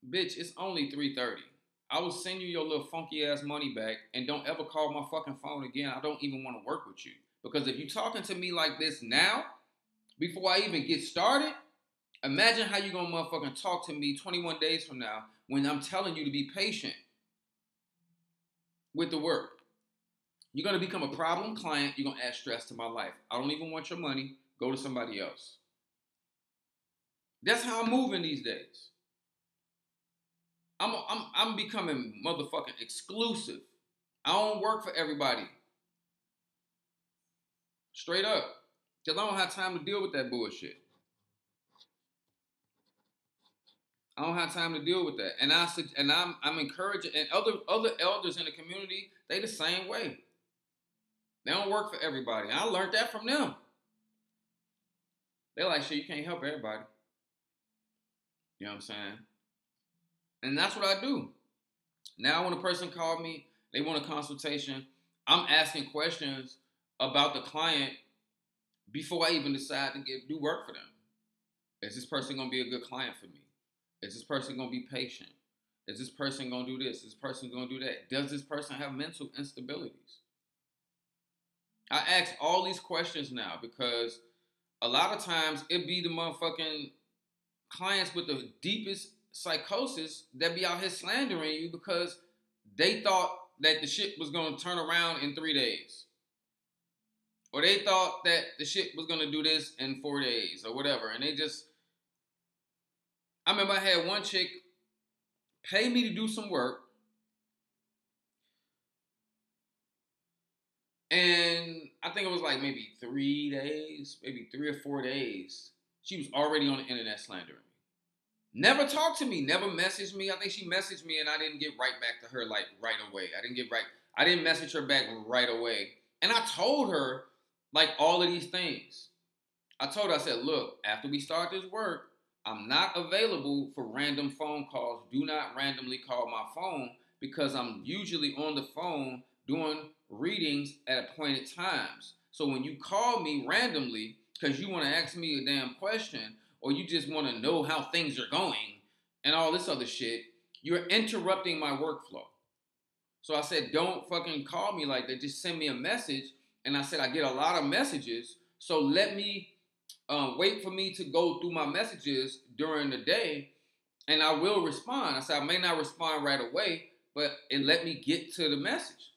Bitch, it's only 3:30. I will send you your little funky ass money back and don't ever call my fucking phone again. I don't even want to work with you. Because if you're talking to me like this now, before I even get started, imagine how you gonna motherfucking talk to me 21 days from now when I'm telling you to be patient with the work. You're going to become a problem client. You're going to add stress to my life. I don't even want your money. Go to somebody else. That's how I'm moving these days. I'm becoming motherfucking exclusive. I don't work for everybody. Straight up. Because I don't have time to deal with that bullshit. I don't have time to deal with that. And I'm encouraging, and other elders in the community, they the same way. They don't work for everybody. I learned that from them. They're like, shit, you can't help everybody. You know what I'm saying? And that's what I do. Now, when a person called me, they want a consultation, I'm asking questions about the client before I even decide to do work for them. Is this person gonna be a good client for me? Is this person gonna be patient? Is this person gonna do this? Is this person gonna do that? Does this person have mental instabilities? I ask all these questions now because a lot of times it be the motherfucking clients with the deepest psychosis that be out here slandering you because they thought that the shit was gonna turn around in 3 days. Or they thought that the shit was gonna do this in 4 days or whatever. And I remember I had one chick pay me to do some work. And I think it was like maybe 3 days, maybe 3 or 4 days. She was already on the internet slandering me. Never talked to me, never messaged me. I think she messaged me and I didn't get right back to her like right away. I didn't message her back right away. And I told her like all of these things. I told her, I said, look, after we start this work, I'm not available for random phone calls. Do not randomly call my phone because I'm usually on the phone doing readings at appointed times. So when you call me randomly because you want to ask me a damn question or you just want to know how things are going and all this other shit, you're interrupting my workflow. So I said, don't fucking call me like that. Just send me a message. And I said, I get a lot of messages. So let me wait for me to go through my messages during the day and I will respond. I said, I may not respond right away, but it let me get to the message.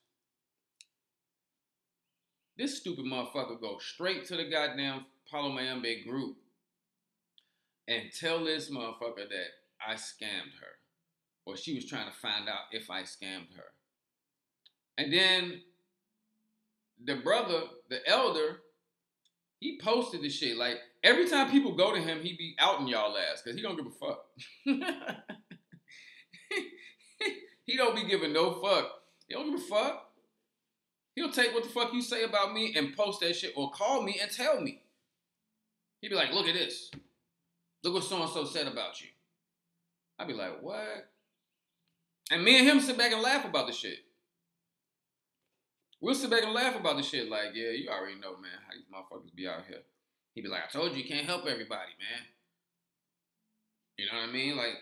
This stupid motherfucker goes straight to the goddamn Palo Mayombe group and tell this motherfucker that I scammed her. Or she was trying to find out if I scammed her. And then the brother, the elder, he posted this shit. Like, every time people go to him, he be outing y'all ass. Because he don't give a fuck. He don't be giving no fuck. He don't give a fuck. He'll take what the fuck you say about me and post that shit. Or call me and tell me. He'd be like, look at this. Look what so-and-so said about you. I'd be like, what? And me and him sit back and laugh about the shit. We'll sit back and laugh about the shit like, yeah, you already know, man, how these motherfuckers be out here. He'd be like, I told you can't help everybody, man. You know what I mean? Like,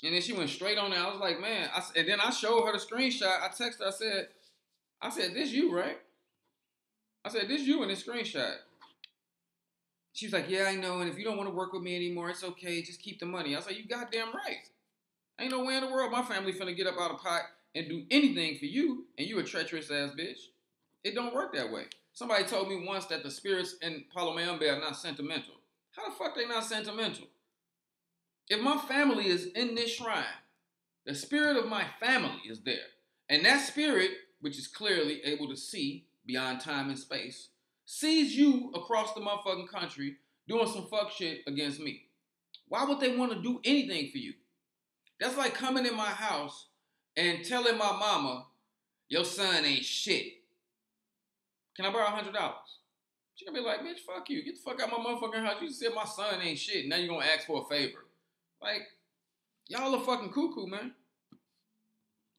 and then she went straight on there. I was like, man. And then I showed her the screenshot. I texted her. I said, this you, right? I said, this you in this screenshot. She's like, yeah, I know. And if you don't want to work with me anymore, it's okay. Just keep the money. I was like, you goddamn right. Ain't no way in the world my family finna get up out of pot and do anything for you, and you a treacherous ass bitch. It don't work that way. Somebody told me once that the spirits in Palo Mayombe are not sentimental. How the fuck they not sentimental? If my family is in this shrine, the spirit of my family is there. And that spirit, which is clearly able to see beyond time and space, sees you across the motherfucking country doing some fuck shit against me. Why would they want to do anything for you? That's like coming in my house and telling my mama, your son ain't shit. Can I borrow $100? She gonna be like, bitch, fuck you. Get the fuck out my motherfucking house. You said my son ain't shit. Now you gonna ask for a favor. Like, y'all are fucking cuckoo, man.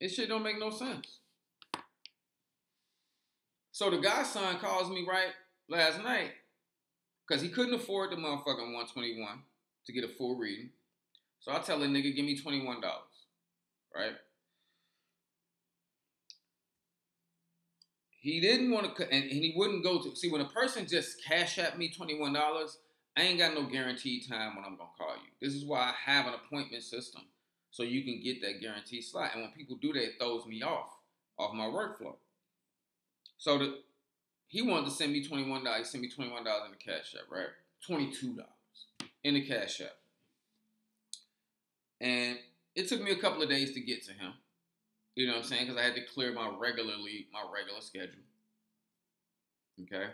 This shit don't make no sense. So the godson calls me right last night because he couldn't afford the motherfucking 121 to get a full reading. So I tell the nigga, give me $21, right? He didn't want to, and he wouldn't go to, see, when a person just cash at me $21, I ain't got no guaranteed time when I'm going to call you. This is why I have an appointment system, so you can get that guaranteed slot. And when people do that, it throws me off my workflow. So he wanted to send me $21. He sent me $21 in the cash app, right? $22 in the cash app. And it took me a couple of days to get to him. You know what I'm saying? Because I had to clear my regular schedule. Okay?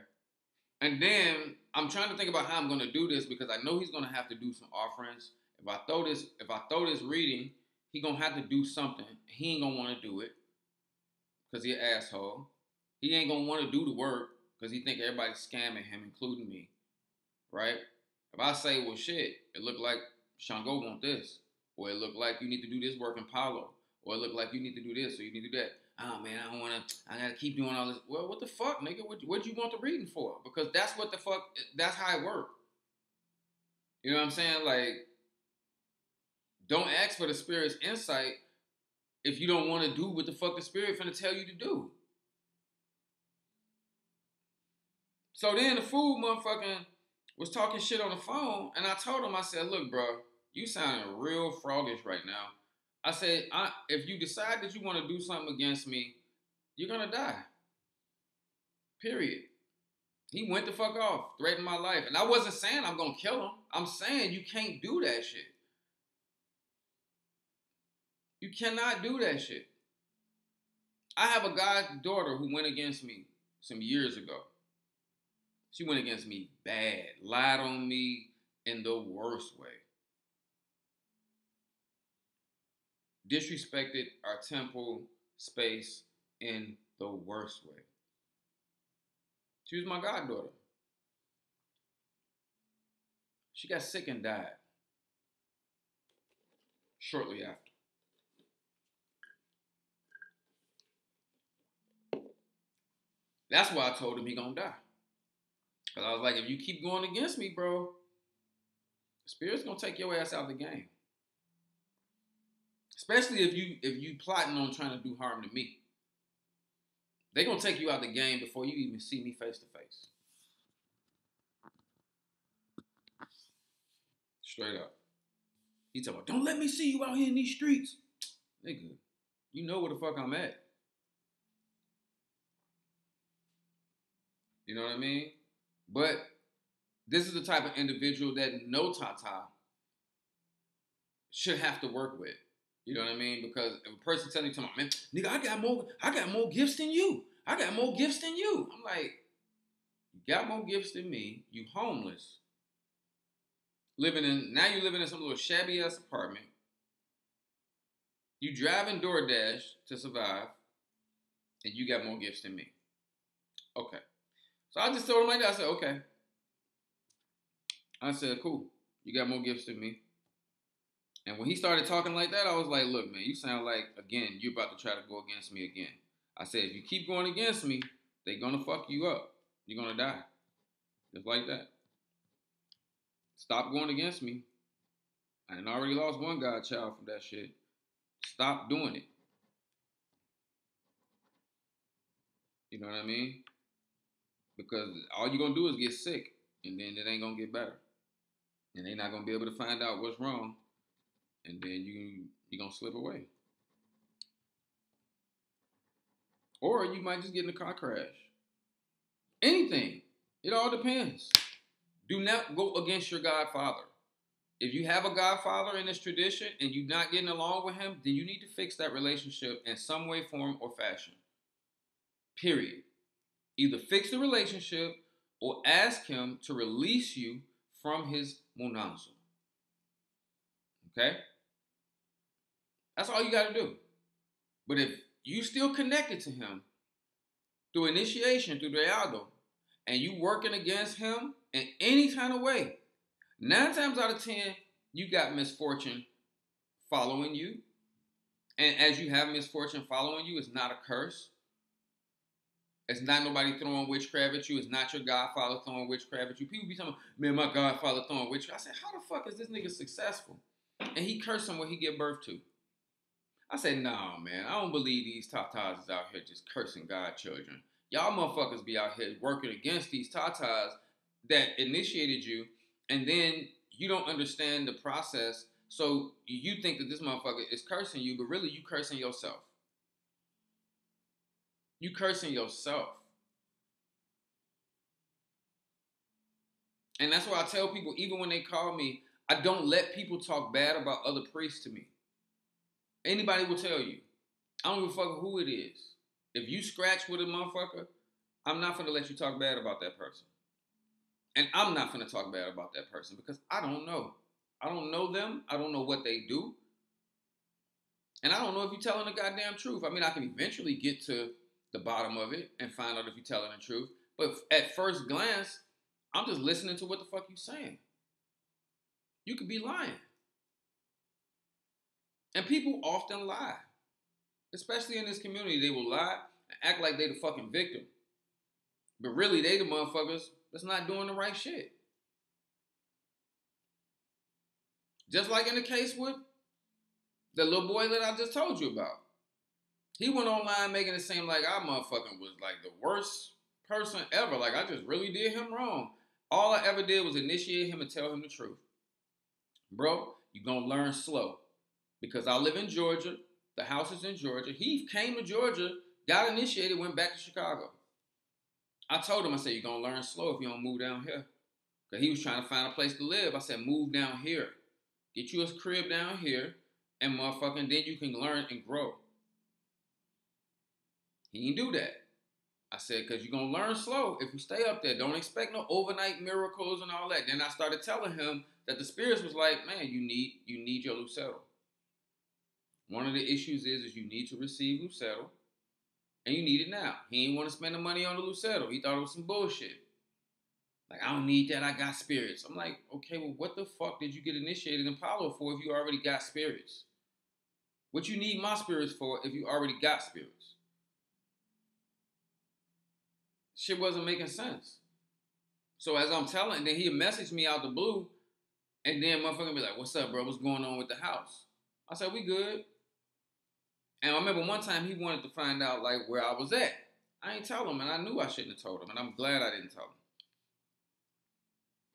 And then I'm trying to think about how I'm going to do this because I know he's going to have to do some offerings. If I throw this reading, he going to have to do something. He ain't going to want to do it because he an asshole. He ain't going to want to do the work because he think everybody's scamming him, including me. Right? If I say, well, shit, it looked like Shango want this. or it look like you need to do this work in Palo, or it look like you need to do this, or you need to do that. Oh man, I don't want to. I gotta keep doing all this. Well, what the fuck, nigga? What you want the reading for? Because that's what the fuck. That's how it work. You know what I'm saying? Like, don't ask for the spirit's insight if you don't want to do what the fuck the spirit finna tell you to do. So then the fool motherfucking was talking shit on the phone, and I told him, I said, look, bro, you sounding real froggish right now. I said, if you decide that you want to do something against me, you're gonna die. Period. He went the fuck off, threatened my life. And I wasn't saying I'm gonna kill him. I'm saying you can't do that shit. You cannot do that shit. I have a goddaughter who went against me some years ago. She went against me bad, lied on me in the worst way. Disrespected our temple space in the worst way. She was my goddaughter. She got sick and died shortly after. That's why I told him he gonna die. Because I was like, if you keep going against me, bro, the spirit's gonna take your ass out of the game. Especially if you plotting on trying to do harm to me. They're gonna take you out of the game before you even see me face to face. Straight up. He talking about, don't let me see you out here in these streets. Nigga, you know where the fuck I'm at. You know what I mean? But this is the type of individual that no Tata should have to work with. You know what I mean? Because if a person telling you, man, nigga, I got more gifts than you. I got more gifts than you. I'm like, you got more gifts than me. You homeless. Now you're living in some little shabby ass apartment. You driving DoorDash to survive, and you got more gifts than me. Okay. So I just told him like that. I said, okay. I said, cool. You got more gifts than me. And when he started talking like that, I was like, look, man, you sound like, again, you're about to try to go against me again. I said, if you keep going against me, they're going to fuck you up. You're going to die. Just like that. Stop going against me. I done already lost one godchild from that shit. Stop doing it. You know what I mean? Because all you're going to do is get sick, and then it ain't going to get better. And they're not going to be able to find out what's wrong, and then you're going to slip away. Or you might just get in a car crash. Anything. It all depends. Do not go against your godfather. If you have a godfather in this tradition and you're not getting along with him, then you need to fix that relationship in some way, form, or fashion. Period. Either fix the relationship or ask him to release you from his munanzo. Okay? That's all you got to do. But if you still connected to him through initiation, through Reado, and you working against him in any kind of way, 9 times out of 10, you got misfortune following you. And as you have misfortune following you, it's not a curse. It's not nobody throwing witchcraft at you. It's not your godfather throwing witchcraft at you. People be talking, man, my godfather throwing witchcraft. I said, how the fuck is this nigga successful? And he cursing what he give birth to. I said, nah, man, I don't believe these tatas is out here just cursing godchildren. Y'all motherfuckers be out here working against these tatas that initiated you, and then you don't understand the process, so you think that this motherfucker is cursing you, but really you cursing yourself. You cursing yourself. And that's why I tell people, even when they call me, I don't let people talk bad about other priests to me. Anybody will tell you. I don't give a fuck who it is. If you scratch with a motherfucker, I'm not finna let you talk bad about that person. And I'm not finna talk bad about that person because I don't know. I don't know them. I don't know what they do. And I don't know if you're telling the goddamn truth. I mean, I can eventually get to the bottom of it and find out if you're telling the truth. But at first glance, I'm just listening to what the fuck you're saying. You could be lying. And people often lie. Especially in this community, they will lie and act like they the fucking victim. But really, they the motherfuckers that's not doing the right shit. Just like in the case with the little boy that I just told you about. He went online making it seem like I motherfucking was like the worst person ever. Like I just really did him wrong. All I ever did was initiate him and tell him the truth. Bro, you're gonna learn slow. Because I live in Georgia. The house is in Georgia. He came to Georgia, got initiated, went back to Chicago. I told him, I said, you're gonna learn slow if you don't move down here. Because he was trying to find a place to live. I said, move down here. Get you a crib down here, and motherfucking then you can learn and grow. He didn't do that. I said, because you're going to learn slow if you stay up there. Don't expect no overnight miracles and all that. Then I started telling him that the spirits was like, man, you need your Lucero. One of the issues is you need to receive Lucero, and you need it now. He didn't want to spend the money on the Lucero. He thought it was some bullshit. Like, I don't need that. I got spirits. I'm like, okay, well, what the fuck did you get initiated in Palo for if you already got spirits? What you need my spirits for if you already got spirits? Shit wasn't making sense. So as I'm telling, then he messaged me out the blue, and then motherfucker be like, what's up, bro? What's going on with the house? I said, we good. And I remember one time he wanted to find out, like, where I was at. I ain't tell him, and I knew I shouldn't have told him, and I'm glad I didn't tell him.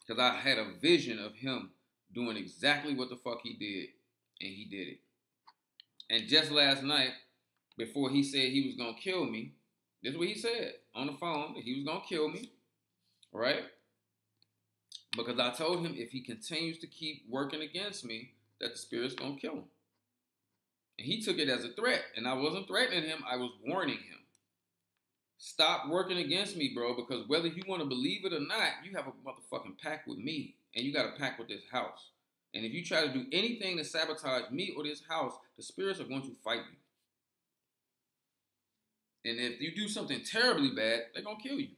Because I had a vision of him doing exactly what the fuck he did, and he did it. And just last night, before he said he was going to kill me, this is what he said on the phone, that he was going to kill me, right? Because I told him if he continues to keep working against me, that the spirit's going to kill him. And he took it as a threat, and I wasn't threatening him, I was warning him. Stop working against me, bro, because whether you want to believe it or not, you have a motherfucking pact with me, and you got a pact with this house. And if you try to do anything to sabotage me or this house, the spirits are going to fight you. And if you do something terribly bad, they're going to kill you.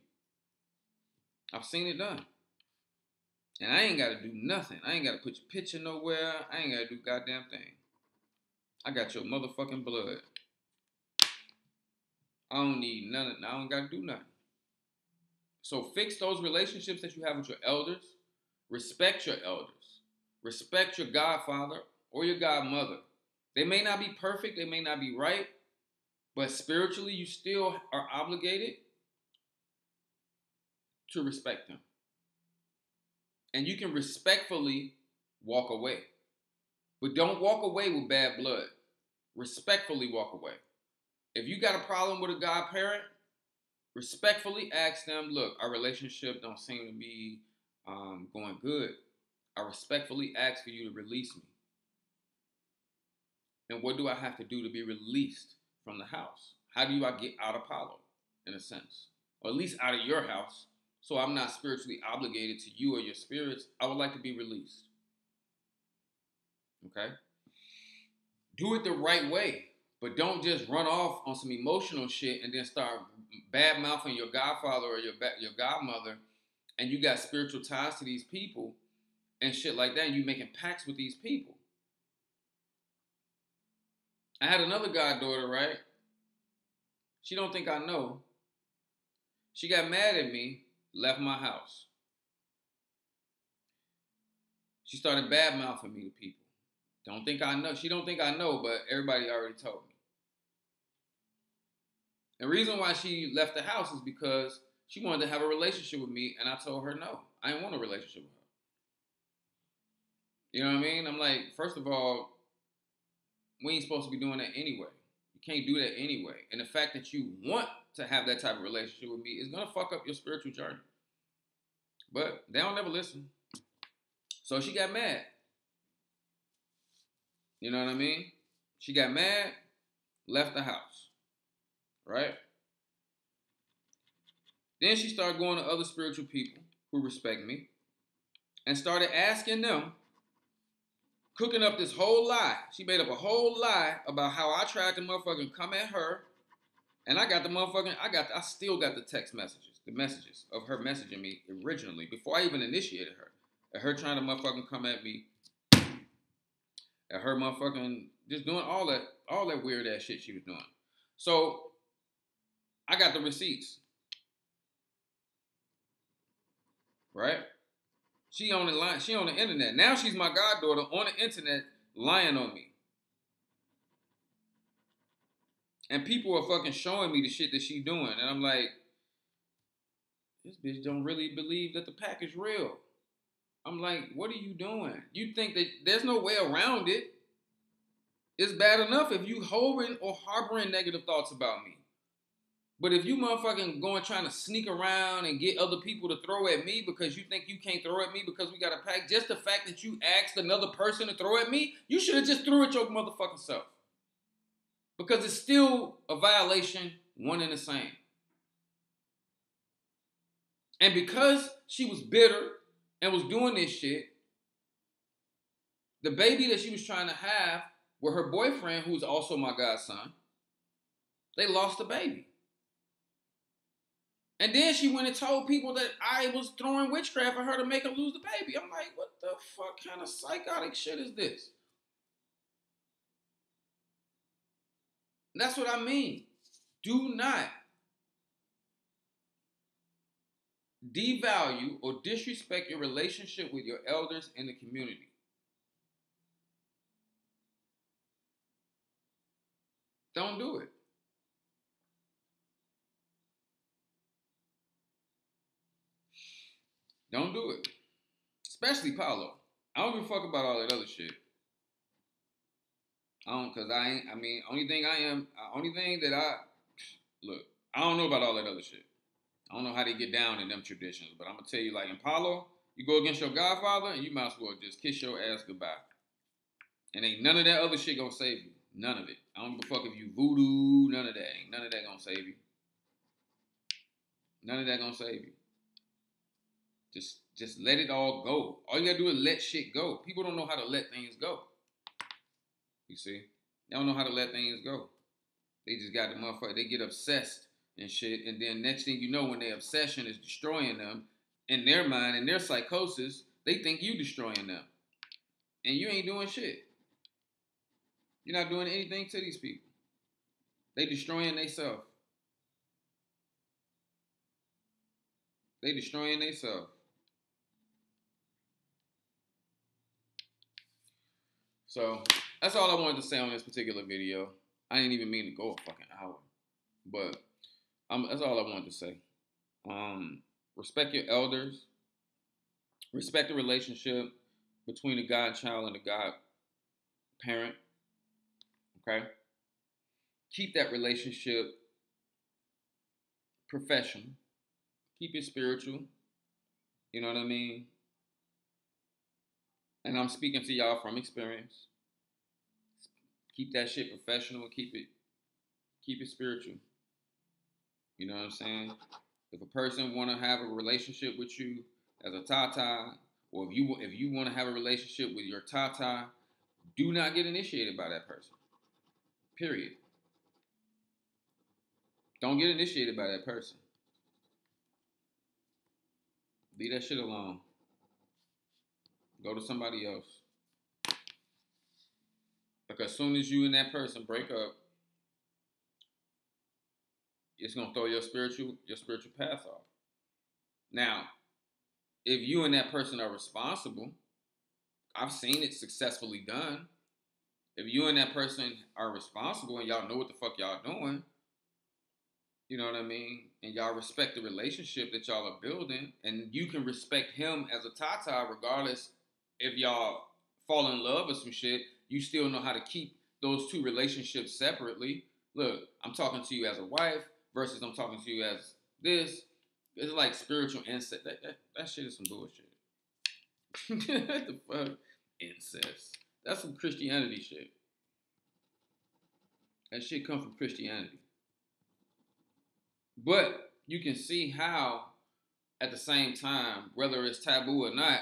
I've seen it done. And I ain't got to do nothing. I ain't got to put your picture nowhere. I ain't got to do goddamn thing. I got your motherfucking blood. I don't need none of it. I don't got to do nothing. So fix those relationships that you have with your elders. Respect your elders. Respect your godfather or your godmother. They may not be perfect. They may not be right. But spiritually, you still are obligated to respect them. And you can respectfully walk away. But don't walk away with bad blood. Respectfully walk away. If you got a problem with a godparent, respectfully ask them, look, our relationship don't seem to be going good. I respectfully ask for you to release me. And what do I have to do to be released from the house? How do I get out of Palo, in a sense? Or at least out of your house, so I'm not spiritually obligated to you or your spirits. I would like to be released. Okay? Do it the right way. But don't just run off on some emotional shit and then start bad-mouthing your godfather or your godmother, and you got spiritual ties to these people and shit like that, and you making pacts with these people. I had another goddaughter, right? She don't think I know. She got mad at me, left my house. She started bad-mouthing me to people. Don't think I know. She don't think I know, but everybody already told me. The reason why she left the house is because she wanted to have a relationship with me, and I told her no. I didn't want a relationship with her. You know what I mean? I'm like, first of all, we ain't supposed to be doing that anyway. You can't do that anyway. And the fact that you want to have that type of relationship with me is going to fuck up your spiritual journey. But they don't never listen. So she got mad. You know what I mean? She got mad, left the house. Right? Then she started going to other spiritual people who respect me and started asking them, cooking up this whole lie. She made up a whole lie about how I tried to motherfucking come at her, and I still got the text messages, the messages of her messaging me originally before I even initiated her, and her trying to motherfucking come at me at her motherfucking just doing all that weird ass shit she was doing. So I got the receipts, right? She on the line. She on the internet. Now she's my goddaughter on the internet lying on me. And people are fucking showing me the shit that she doing. And I'm like, this bitch don't really believe that the pack is real. I'm like, what are you doing? You think that there's no way around it. It's bad enough if you holding or harboring negative thoughts about me. But if you motherfucking going trying to sneak around and get other people to throw at me because you think you can't throw at me because we got a pack, just the fact that you asked another person to throw at me, you should have just threw at your motherfucking self. Because it's still a violation, one and the same. And because she was bitter and was doing this shit, the baby that she was trying to have with her boyfriend, who's also my godson, they lost the baby. And then she went and told people that I was throwing witchcraft at her to make her lose the baby. I'm like, what the fuck kind of psychotic shit is this? And that's what I mean. Do not devalue or disrespect your relationship with your elders in the community. Don't do it. Don't do it. Especially Palo. I don't give a fuck about all that other shit. I don't, cause I ain't, I mean, only thing that look, I don't know about all that other shit. I don't know how they get down in them traditions, but I'm gonna tell you, like in Palo, you go against your godfather and you might as well just kiss your ass goodbye. And ain't none of that other shit gonna save you. None of it. I don't give a fuck if you voodoo, none of that. Ain't none of that gonna save you. None of that gonna save you. Just let it all go. All you gotta do is let shit go. People don't know how to let things go. You see? They don't know how to let things go. They just got the motherfucker. They get obsessed and shit. And then next thing you know, when their obsession is destroying them, in their mind, in their psychosis, they think you destroying them. And you ain't doing shit. You're not doing anything to these people. They destroying themselves. They destroying themselves. So that's all I wanted to say on this particular video. I didn't even mean to go a fucking hour, but that's all I wanted to say. Respect your elders. Respect the relationship between the godchild and the godparent. Okay? Keep that relationship professional. Keep it spiritual. You know what I mean? And I'm speaking to y'all from experience. Keep that shit professional. Keep it spiritual. You know what I'm saying? If a person want to have a relationship with you as a tata, or if you want to have a relationship with your tata, do not get initiated by that person. Period. Don't get initiated by that person. Leave that shit alone. Go to somebody else. Because as soon as you and that person break up, it's gonna throw your spiritual path off. Now, if you and that person are responsible, I've seen it successfully done. If you and that person are responsible and y'all know what the fuck y'all doing, you know what I mean? And y'all respect the relationship that y'all are building, and you can respect him as a tata regardless if y'all fall in love or some shit, you still know how to keep those two relationships separately. Look, I'm talking to you as a wife versus I'm talking to you as this. It's like spiritual incest. That shit is some bullshit. What the fuck? Incest. That's some Christianity shit. That shit come from Christianity. But you can see how, at the same time, whether it's taboo or not,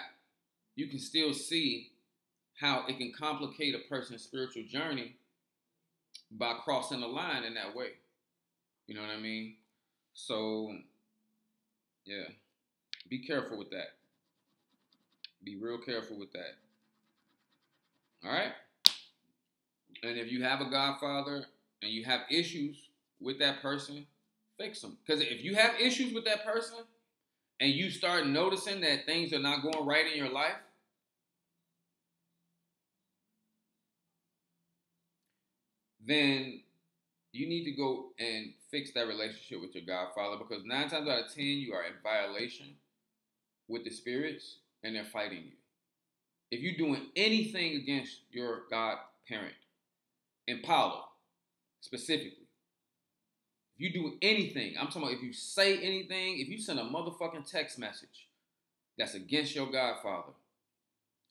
you can still see how it can complicate a person's spiritual journey by crossing the line in that way. You know what I mean? So, yeah. Be careful with that. Be real careful with that. All right? And if you have a godfather and you have issues with that person, fix them. Because if you have issues with that person and you start noticing that things are not going right in your life, then you need to go and fix that relationship with your godfather, because 9 times out of 10 you are in violation with the spirits and they're fighting you. If you're doing anything against your godparent, in Palo specifically, if you do anything, I'm talking about if you say anything, if you send a motherfucking text message that's against your godfather,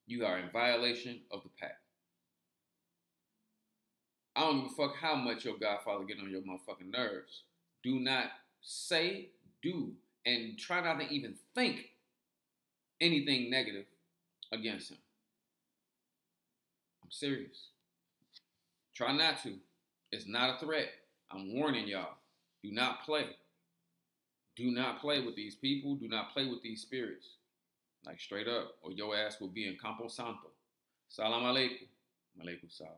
you are in violation of the pact. I don't give a fuck how much your godfather get on your motherfucking nerves. Do not say, do, and try not to even think anything negative against him. I'm serious. Try not to. It's not a threat. I'm warning y'all. Do not play. Do not play with these people. Do not play with these spirits. Like straight up, or your ass will be in Campo Santo. Salam alaikum. Malaikum salam.